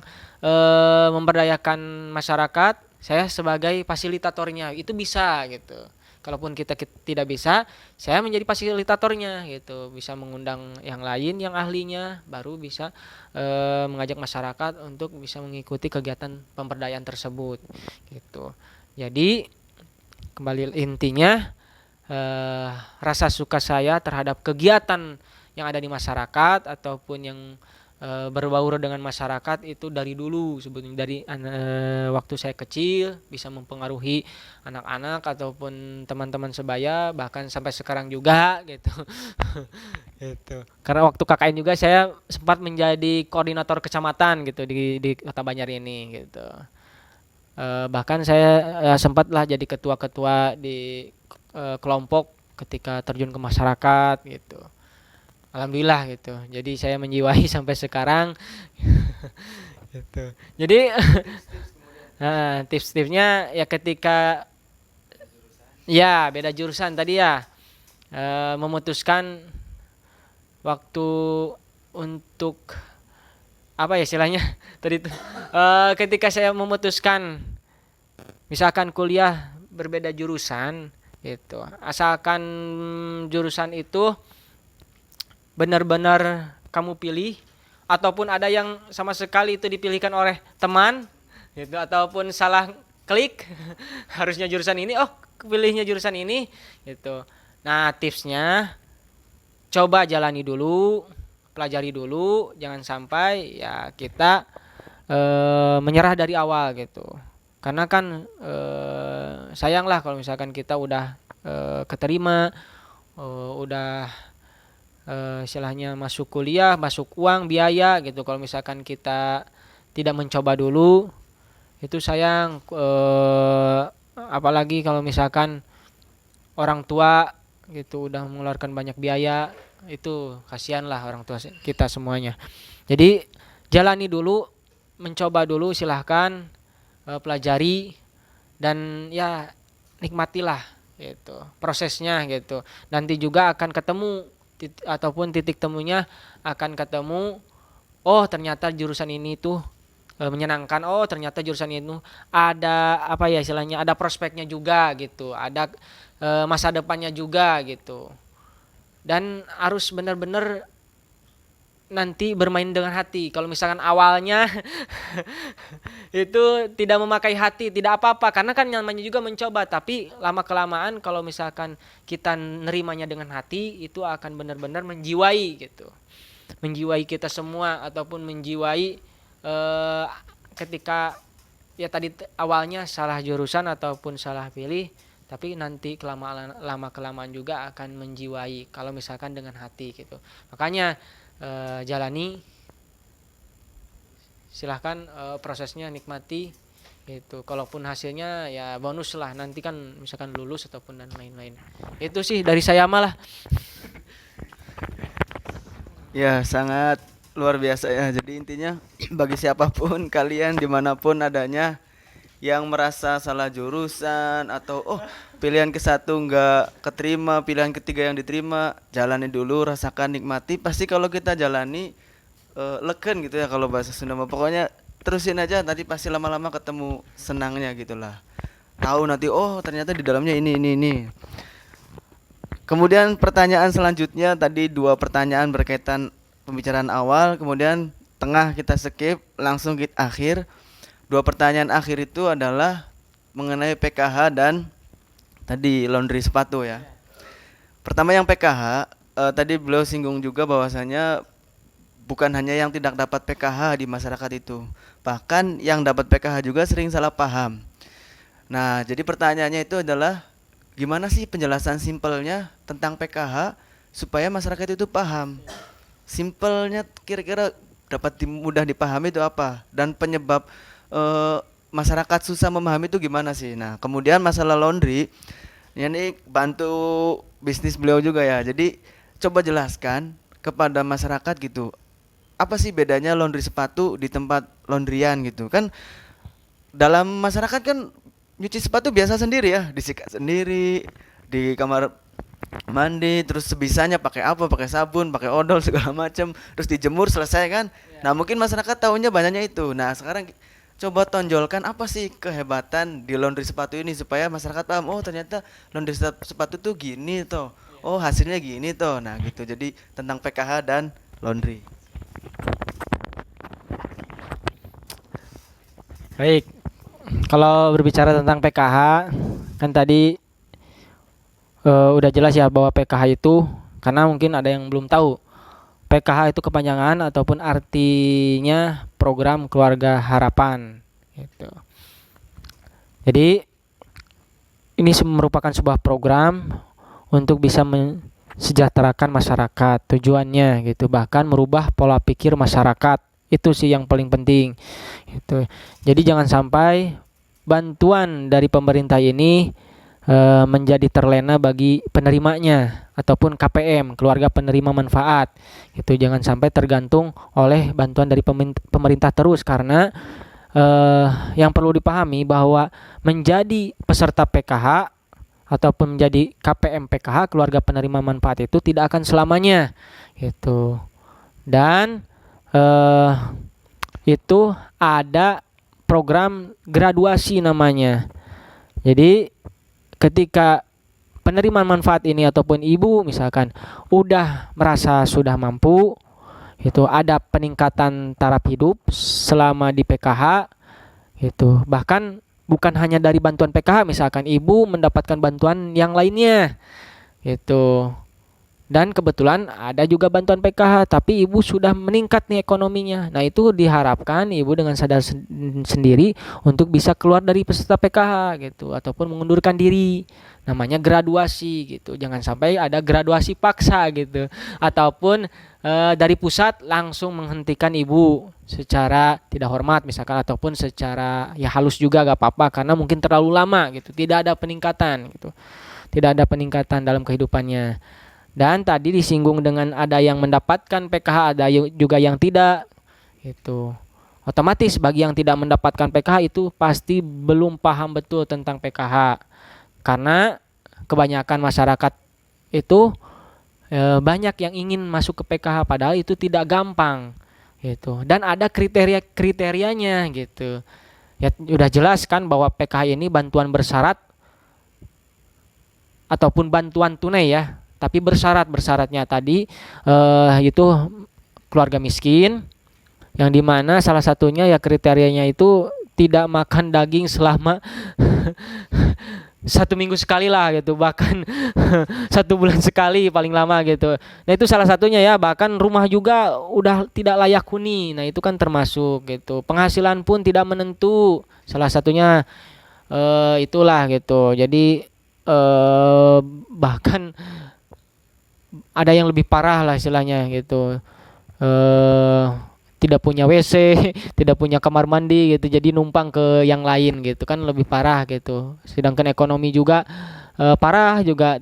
memberdayakan masyarakat, saya sebagai fasilitatornya itu bisa gitu. Kalaupun kita tidak bisa, saya menjadi fasilitatornya gitu, bisa mengundang yang lain yang ahlinya, baru bisa mengajak masyarakat untuk bisa mengikuti kegiatan pemberdayaan tersebut gitu. Jadi kembali intinya, rasa suka saya terhadap kegiatan yang ada di masyarakat ataupun yang berbaur dengan masyarakat itu dari dulu, sebetulnya dari waktu saya kecil bisa mempengaruhi anak-anak ataupun teman-teman sebaya, bahkan sampai sekarang juga gitu. Gitu. Karena waktu KKN juga saya sempat menjadi koordinator kecamatan gitu di Kota Banjar ini gitu. Bahkan saya sempatlah jadi ketua-ketua di kelompok ketika terjun ke masyarakat gitu. Alhamdulillah gitu. Jadi saya menjiwai sampai sekarang. Gitu. Jadi tips-tipsnya ya ketika ya beda jurusan tadi ya, memutuskan waktu untuk apa ya istilahnya tadi itu, ketika saya memutuskan misalkan kuliah berbeda jurusan, gitu. Asalkan jurusan itu benar-benar kamu pilih, ataupun ada yang sama sekali itu dipilihkan oleh teman gitu, ataupun salah klik harusnya jurusan ini, oh pilihnya jurusan ini gitu. Nah, tipsnya coba jalani dulu, pelajari dulu, jangan sampai ya kita menyerah dari awal gitu. Karena kan sayang lah kalau misalkan kita udah keterima, udah istilahnya masuk kuliah, masuk uang, biaya gitu. Kalau misalkan kita tidak mencoba dulu, itu sayang. Apalagi kalau misalkan orang tua gitu udah mengeluarkan banyak biaya, itu kasihan lah orang tua kita semuanya. Jadi jalani dulu, mencoba dulu, silahkan pelajari dan ya nikmatilah gitu prosesnya gitu. Nanti juga akan ketemu ataupun titik temunya akan ketemu, oh ternyata jurusan ini tuh menyenangkan, oh ternyata jurusan itu ada apa ya istilahnya, ada prospeknya juga gitu, ada masa depannya juga gitu. Dan harus benar-benar nanti bermain dengan hati. Kalau misalkan awalnya itu tidak memakai hati, tidak apa-apa, karena kan namanya juga mencoba. Tapi lama kelamaan kalau misalkan kita nerimanya dengan hati, itu akan benar-benar menjiwai gitu, menjiwai kita semua, ataupun menjiwai ketika ya tadi awalnya salah jurusan ataupun salah pilih, tapi nanti lama kelamaan juga akan menjiwai kalau misalkan dengan hati gitu. Makanya jalani, silahkan prosesnya nikmati gitu. Kalaupun hasilnya ya bonus lah, nanti kan misalkan lulus ataupun dan lain-lain. Itu sih dari saya malah. Ya, sangat luar biasa ya. Jadi intinya bagi siapapun kalian dimanapun adanya yang merasa salah jurusan atau pilihan ke satu nggak keterima, pilihan ketiga yang diterima, jalani dulu, rasakan, nikmati. Pasti kalau kita jalani leken gitu ya kalau bahasa Sunda mah. Pokoknya terusin aja, nanti pasti lama-lama ketemu senangnya gitulah. Tahu nanti ternyata di dalamnya ini. Kemudian pertanyaan selanjutnya, tadi 2 pertanyaan berkaitan pembicaraan awal, kemudian tengah kita skip, langsung kita akhir. 2 pertanyaan akhir itu adalah mengenai PKH dan tadi laundry sepatu ya. Pertama yang PKH, tadi beliau singgung juga bahwasanya bukan hanya yang tidak dapat PKH di masyarakat itu, bahkan yang dapat PKH juga sering salah paham. Nah, jadi pertanyaannya itu adalah gimana sih penjelasan simpelnya tentang PKH supaya masyarakat itu paham. Simpelnya kira-kira dapat mudah dipahami itu apa, dan penyebab masyarakat susah memahami itu gimana sih. Nah, kemudian masalah laundry ini bantu bisnis beliau juga ya. Jadi coba jelaskan kepada masyarakat gitu, apa sih bedanya laundry sepatu di tempat laundryan gitu kan. Dalam masyarakat kan nyuci sepatu biasa sendiri ya, disikat sendiri di kamar mandi, terus sebisanya pakai apa, pakai sabun, pakai odol segala macam, terus dijemur selesai kan. Nah, mungkin masyarakat tahunya banyaknya itu. Nah, sekarang coba tonjolkan apa sih kehebatan di laundry sepatu ini supaya masyarakat paham, oh ternyata laundry sepatu tuh gini toh, oh hasilnya gini toh. Nah gitu, jadi tentang PKH dan laundry. Baik, kalau berbicara tentang PKH, kan tadi udah jelas ya bahwa PKH itu, karena mungkin ada yang belum tahu, PKH itu kepanjangan ataupun artinya program keluarga harapan gitu. Jadi ini merupakan sebuah program untuk bisa mensejahterakan masyarakat, tujuannya gitu, bahkan merubah pola pikir masyarakat. Itu sih yang paling penting gitu. Jadi jangan sampai bantuan dari pemerintah ini menjadi terlena bagi penerimanya ataupun KPM, keluarga penerima manfaat. Itu jangan sampai tergantung oleh bantuan dari pemerintah terus, karena yang perlu dipahami bahwa menjadi peserta PKH ataupun menjadi KPM PKH, keluarga penerima manfaat, itu tidak akan selamanya gitu. Dan itu ada program graduasi namanya. Jadi ketika penerima manfaat ini ataupun ibu misalkan udah merasa sudah mampu, itu ada peningkatan taraf hidup selama di PKH, itu bahkan bukan hanya dari bantuan PKH, misalkan ibu mendapatkan bantuan yang lainnya itu. Dan kebetulan ada juga bantuan PKH, tapi ibu sudah meningkat nih ekonominya. Nah, itu diharapkan ibu dengan sadar sendiri untuk bisa keluar dari peserta PKH gitu, ataupun mengundurkan diri. Namanya graduasi gitu. Jangan sampai ada graduasi paksa gitu, ataupun dari pusat langsung menghentikan ibu secara tidak hormat misalkan, ataupun secara ya halus juga gak apa-apa karena mungkin terlalu lama gitu. Tidak ada peningkatan gitu. Tidak ada peningkatan dalam kehidupannya. Dan tadi disinggung dengan ada yang mendapatkan PKH, ada juga yang tidak. Itu otomatis bagi yang tidak mendapatkan PKH itu pasti belum paham betul tentang PKH. Karena kebanyakan masyarakat itu banyak yang ingin masuk ke PKH padahal itu tidak gampang gitu. Dan ada kriteria-kriterianya gitu. Ya udah jelas kan bahwa PKH ini bantuan bersyarat ataupun bantuan tunai ya. Tapi bersyaratnya tadi itu keluarga miskin, yang dimana salah satunya ya kriterianya itu tidak makan daging selama 1 minggu sekali lah gitu, bahkan 1 bulan sekali paling lama gitu. Nah itu salah satunya ya, bahkan rumah juga udah tidak layak huni. Nah itu kan termasuk gitu. Penghasilan pun tidak menentu, salah satunya itulah gitu. Jadi bahkan ada yang lebih parah lah istilahnya gitu, tidak punya WC tidak punya kamar mandi gitu, jadi numpang ke yang lain gitu kan, lebih parah gitu. Sedangkan ekonomi juga parah juga,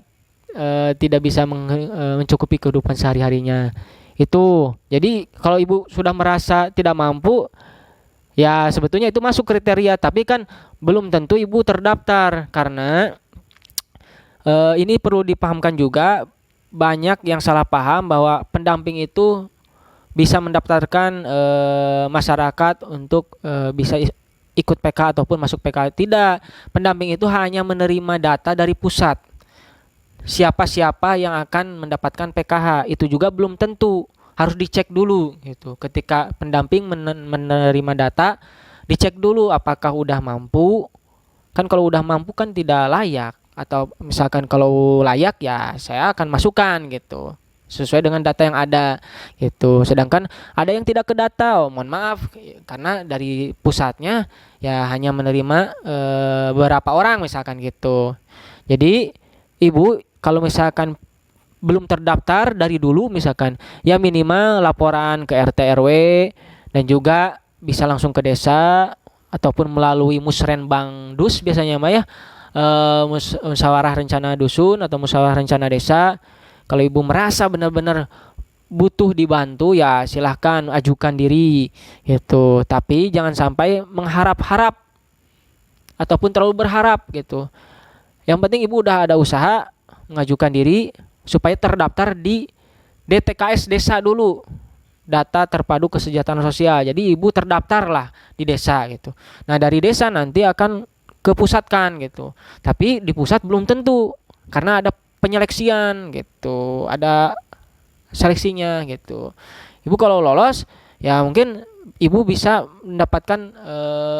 tidak bisa mencukupi kehidupan sehari-harinya itu. Jadi kalau ibu sudah merasa tidak mampu, ya sebetulnya itu masuk kriteria, tapi kan belum tentu ibu terdaftar. Karena ini perlu dipahamkan juga, banyak yang salah paham bahwa pendamping itu bisa mendaftarkan masyarakat untuk bisa ikut PKH ataupun masuk PKH. Tidak, pendamping itu hanya menerima data dari pusat. Siapa-siapa yang akan mendapatkan PKH itu juga belum tentu, harus dicek dulu gitu. Ketika pendamping menerima data, dicek dulu apakah udah mampu. Kan kalau udah mampu kan tidak layak, atau misalkan kalau layak ya saya akan masukkan gitu sesuai dengan data yang ada gitu. Sedangkan ada yang tidak ke data, mohon maaf karena dari pusatnya ya hanya menerima beberapa orang misalkan gitu. Jadi ibu kalau misalkan belum terdaftar dari dulu misalkan, ya minimal laporan ke RT RW, dan juga bisa langsung ke desa ataupun melalui musrenbang dus biasanya Mbak ya, musyawarah rencana dusun atau musyawarah rencana desa. Kalau ibu merasa benar-benar butuh dibantu ya silahkan ajukan diri gitu. Tapi jangan sampai mengharap-harap ataupun terlalu berharap gitu. Yang penting ibu udah ada usaha mengajukan diri supaya terdaftar di DTKS desa dulu, data terpadu kesejahteraan sosial. Jadi ibu terdaftarlah di desa gitu. Nah dari desa nanti akan ke pusat kan gitu. Tapi di pusat belum tentu karena ada penyeleksian gitu, ada seleksinya gitu. Ibu kalau lolos ya mungkin ibu bisa mendapatkan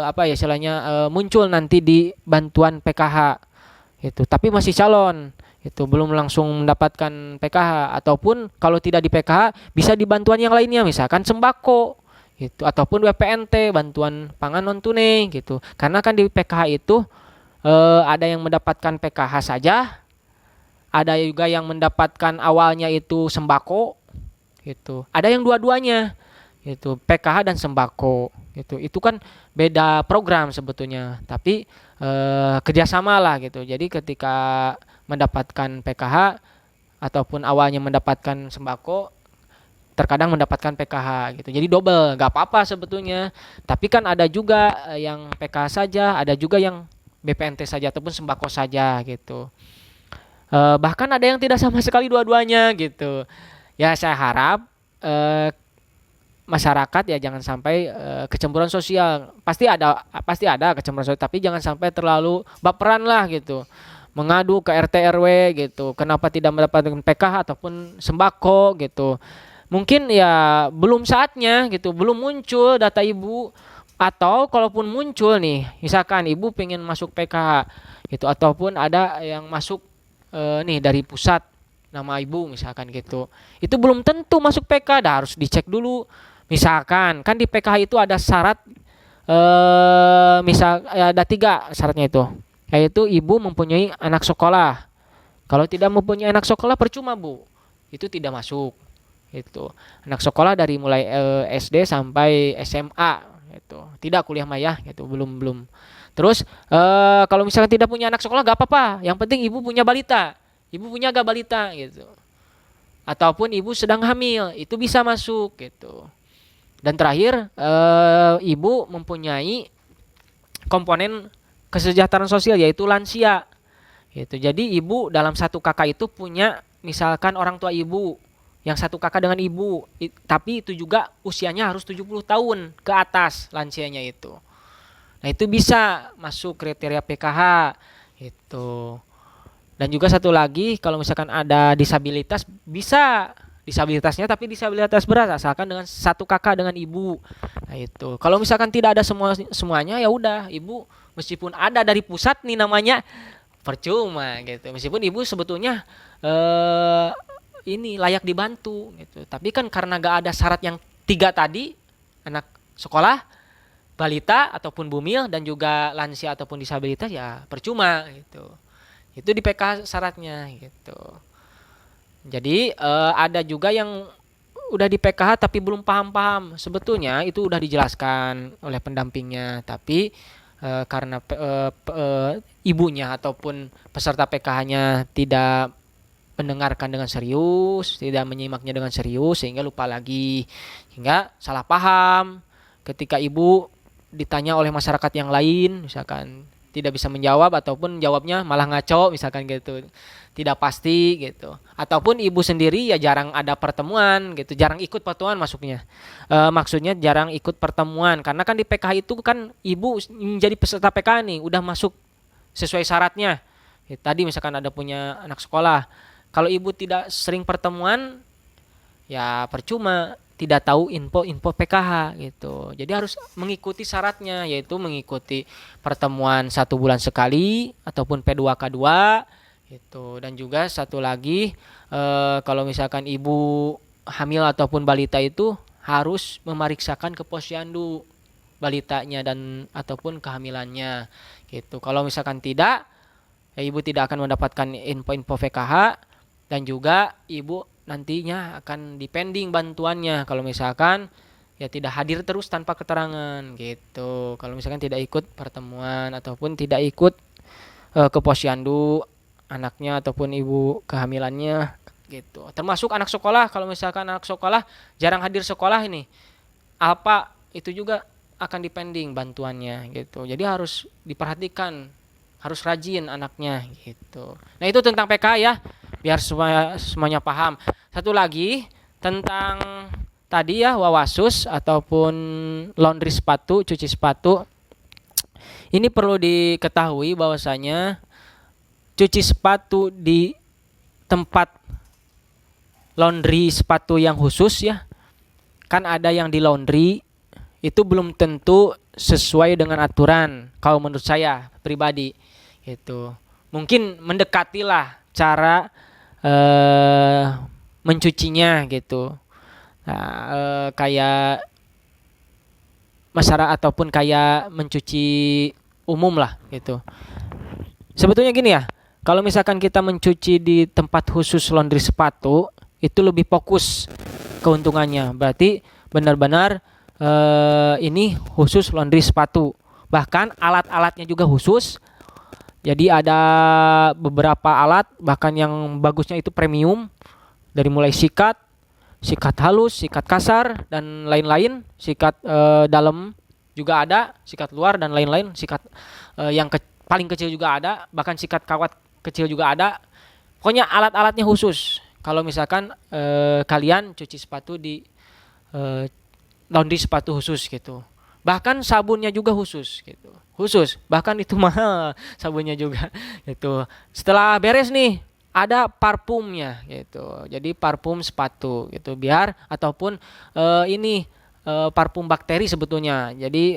apa ya istilahnya, muncul nanti di bantuan PKH itu, tapi masih calon itu, belum langsung mendapatkan PKH. Ataupun kalau tidak di PKH bisa di bantuan yang lainnya misalkan sembako gitu, ataupun BPNT, bantuan pangan non tunai gitu. Karena kan di PKH itu ada yang mendapatkan PKH saja, ada juga yang mendapatkan awalnya itu sembako gitu. Ada yang dua-duanya gitu, PKH dan sembako gitu. Itu kan beda program sebetulnya, tapi kerjasama lah gitu. Jadi ketika mendapatkan PKH ataupun awalnya mendapatkan sembako, terkadang mendapatkan PKH gitu. Jadi double, gak apa-apa sebetulnya. Tapi kan ada juga yang PKH saja, ada juga yang BPNT saja ataupun sembako saja gitu. Bahkan ada yang tidak sama sekali dua-duanya gitu. Ya saya harap masyarakat ya jangan sampai kecemburuan sosial. Pasti ada kecemburuan sosial, tapi jangan sampai terlalu baperan lah gitu. mengadu ke RT RW gitu. Kenapa tidak mendapatkan PKH ataupun sembako gitu. Mungkin ya belum saatnya gitu, belum muncul data ibu, atau kalaupun muncul nih, misalkan ibu pengen masuk PKH gitu, ataupun ada yang masuk nih dari pusat nama ibu misalkan gitu, itu belum tentu masuk PK, dah harus dicek dulu. Misalkan kan di PKH itu ada syarat, misal ya ada 3 syaratnya itu, yaitu ibu mempunyai anak sekolah. Kalau tidak mempunyai anak sekolah percuma bu, itu tidak masuk. Itu anak sekolah dari mulai SD sampai SMA gitu, tidak kuliah maya gitu, belum belum. Terus kalau misalnya tidak punya anak sekolah gak apa-apa, yang penting ibu punya balita, ibu punya gak balita gitu, ataupun ibu sedang hamil, itu bisa masuk gitu. Dan terakhir ibu mempunyai komponen kesejahteraan sosial yaitu lansia gitu. Jadi ibu dalam satu kakak itu punya misalkan orang tua ibu yang satu kakak dengan ibu, tapi itu juga usianya harus 70 tahun ke atas lansianya itu. Nah, itu bisa masuk kriteria PKH itu. Dan juga satu lagi, kalau misalkan ada disabilitas, bisa disabilitasnya tapi disabilitas berat asalkan dengan satu kakak dengan ibu. Nah, itu. Kalau misalkan tidak ada semuanya, ya udah, ibu meskipun ada dari pusat nih namanya, percuma gitu. Meskipun ibu sebetulnya ini layak dibantu gitu. Tapi kan karena gak ada syarat yang 3 tadi, anak sekolah, balita ataupun bumil, dan juga lansia ataupun disabilitas, ya percuma gitu. Itu di PK syaratnya gitu. Jadi ada juga yang udah di PKH tapi belum paham-paham. Sebetulnya itu udah dijelaskan oleh pendampingnya, tapi karena ibunya ataupun peserta PKH-nya tidak mendengarkan dengan serius, tidak menyimaknya dengan serius, sehingga lupa lagi, hingga salah paham. Ketika ibu ditanya oleh masyarakat yang lain, misalkan tidak bisa menjawab ataupun jawabnya malah ngaco misalkan gitu, tidak pasti gitu, ataupun ibu sendiri ya jarang ada pertemuan gitu, jarang ikut pertemuan maksudnya jarang ikut pertemuan, karena kan di PKH itu kan ibu menjadi peserta PKH nih udah masuk sesuai syaratnya ya, tadi misalkan ada punya anak sekolah, kalau ibu tidak sering pertemuan ya percuma, tidak tahu info PKH gitu. Jadi harus mengikuti syaratnya, yaitu mengikuti pertemuan 1 bulan sekali ataupun P2K2 gitu. Dan juga satu lagi, kalau misalkan ibu hamil ataupun balita itu harus memeriksakan ke posyandu balitanya dan ataupun kehamilannya gitu. Kalau misalkan tidak, ya ibu tidak akan mendapatkan info-info PKH, dan juga ibu nantinya akan dipending bantuannya kalau misalkan ya tidak hadir terus tanpa keterangan gitu. Kalau misalkan tidak ikut pertemuan ataupun tidak ikut ke posyandu anaknya ataupun ibu kehamilannya gitu. Termasuk anak sekolah, kalau misalkan anak sekolah jarang hadir sekolah ini, apa itu juga akan dipending bantuannya gitu. Jadi harus diperhatikan, harus rajin anaknya gitu. Nah, itu tentang PK ya, biar semuanya paham. Satu lagi tentang tadi ya, wawasus ataupun laundry sepatu, cuci sepatu. Ini perlu diketahui bahwasanya cuci sepatu di tempat laundry sepatu yang khusus ya, kan ada yang di laundry itu belum tentu sesuai dengan aturan kalau menurut saya pribadi itu. Mungkin mendekatilah cara mencucinya gitu. Nah, kayak masyarakat ataupun kayak mencuci umum lah gitu. Sebetulnya gini ya, kalau misalkan kita mencuci di tempat khusus laundry sepatu itu lebih fokus keuntungannya. Berarti benar-benar ini khusus laundry sepatu. Bahkan alat-alatnya juga khusus. Jadi ada beberapa alat bahkan yang bagusnya itu premium, dari mulai sikat halus, sikat kasar dan lain-lain, sikat dalam juga ada, sikat luar dan lain-lain, sikat yang paling kecil juga ada, bahkan sikat kawat kecil juga ada. Pokoknya alat-alatnya khusus. Kalau misalkan kalian cuci sepatu di laundry sepatu khusus gitu. Bahkan sabunnya juga khusus gitu. Khusus, bahkan itu mahal sabunnya juga gitu. Setelah beres nih ada parfumnya gitu. Jadi parfum sepatu gitu biar ataupun ini parfum bakteri sebetulnya. Jadi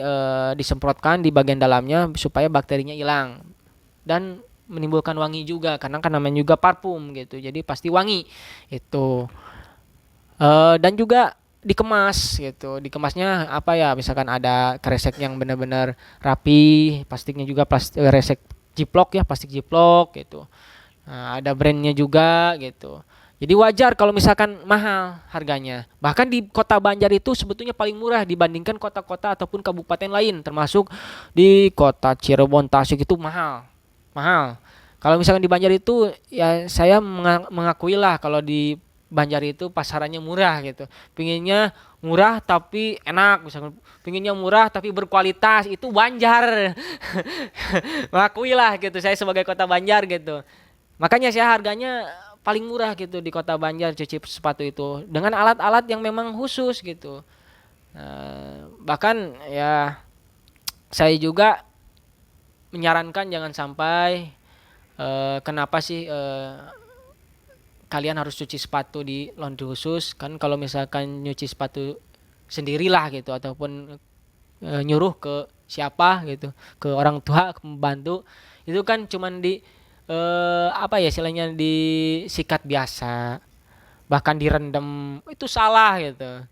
disemprotkan di bagian dalamnya supaya bakterinya hilang dan menimbulkan wangi juga karena kan namanya juga parfum gitu. Jadi pasti wangi itu. Dan juga dikemas gitu. Dikemasnya apa ya? Misalkan ada kresek yang benar-benar rapi, plastiknya juga plastik kresek jiplok ya, plastik jiplok gitu. Nah, ada brandnya juga gitu. Jadi wajar kalau misalkan mahal harganya. Bahkan di Kota Banjar itu sebetulnya paling murah dibandingkan kota-kota ataupun kabupaten lain, termasuk di Kota Cirebon, Tasik itu mahal. Mahal. Kalau misalkan di Banjar itu ya saya mengakui lah kalau di Banjar itu pasarannya murah gitu. Pinginnya murah tapi enak, misalkan pinginnya murah tapi berkualitas itu Banjar. Mengakui lah gitu saya sebagai Kota Banjar gitu. Makanya saya harganya paling murah gitu di Kota Banjar cuci sepatu itu dengan alat-alat yang memang khusus gitu. Bahkan ya saya juga menyarankan jangan sampai kenapa sih kalian harus cuci sepatu di laundry khusus kan kalau misalkan nyuci sepatu sendirilah gitu ataupun nyuruh ke siapa gitu ke orang tua ke pembantu itu kan cuman di apa ya istilahnya disikat biasa bahkan direndam itu salah gitu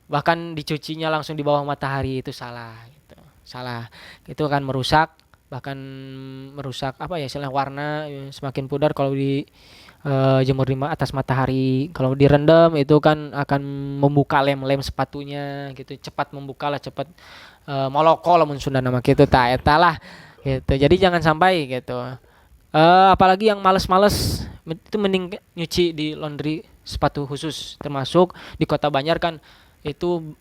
bahkan dicucinya langsung di bawah matahari itu salah gitu salah itu akan merusak bahkan merusak apa ya istilah warna semakin pudar kalau di jemur di atas matahari kalau direndam itu kan akan membuka lem-lem sepatunya gitu cepat membuka lah cepat moloko lamun Sunda nama gitu ta eta lah gitu jadi jangan sampai gitu. Apalagi yang males-males itu mending nyuci di laundry sepatu khusus termasuk di Kota Banjar kan itu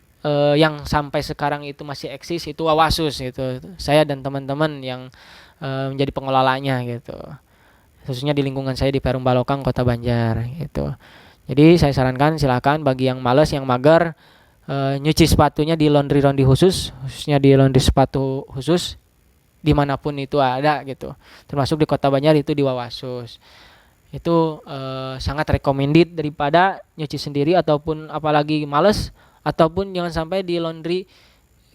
yang sampai sekarang itu masih eksis itu Wawasus gitu saya dan teman-teman yang menjadi pengelolanya gitu khususnya di lingkungan saya di Perum Balokang Kota Banjar gitu jadi saya sarankan silakan bagi yang males yang mager nyuci sepatunya di laundry khususnya di laundry sepatu khusus dimanapun itu ada gitu termasuk di Kota Banjar itu di Wawasus itu sangat recommended daripada nyuci sendiri ataupun apalagi males ataupun jangan sampai di laundry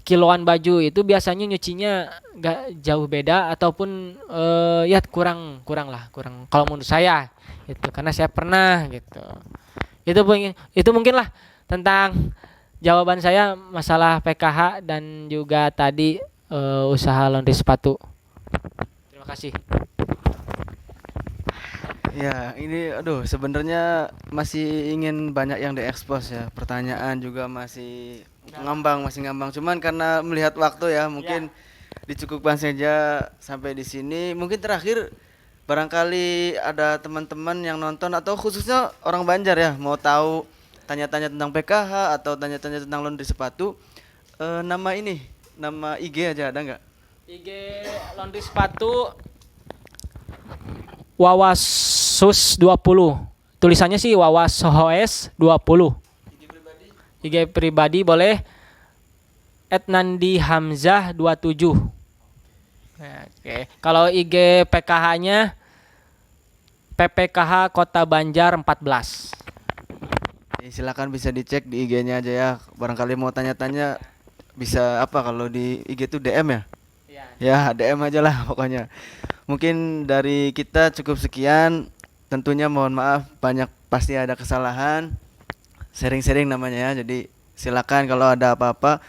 kiloan baju itu biasanya nyucinya gak jauh beda ataupun ya kurang kalau menurut saya itu karena saya pernah gitu itu mungkin lah tentang jawaban saya masalah PKH dan juga tadi usaha laundry sepatu. Terima kasih. Ya, ini aduh sebenarnya masih ingin banyak yang diekspos ya. Pertanyaan juga masih ngambang. Cuman karena melihat waktu ya, mungkin dicukupkan saja sampai di sini. Mungkin terakhir barangkali ada teman-teman yang nonton atau khususnya orang Banjar ya, mau tahu tanya-tanya tentang PKH atau tanya-tanya tentang laundry sepatu. Nama IG aja ada nggak? IG laundry sepatu Wawasus 20. Tulisannya sih Wawasos 20. IG pribadi boleh @nandi_hamzah 27. Oke. Kalau IG PKH-nya PPKH Kota Banjar 14. Silakan bisa dicek di IG-nya aja ya. Barangkali mau tanya-tanya bisa apa kalau di IG itu DM ya? Ya, DM aja lah pokoknya. Mungkin dari kita cukup sekian. Tentunya mohon maaf banyak pasti ada kesalahan. Sharing-sharing namanya ya. Jadi silakan kalau ada apa-apa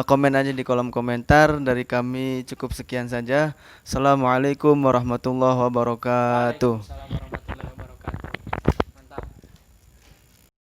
komen aja di kolom komentar. Dari kami cukup sekian saja. Assalamualaikum warahmatullahi wabarakatuh.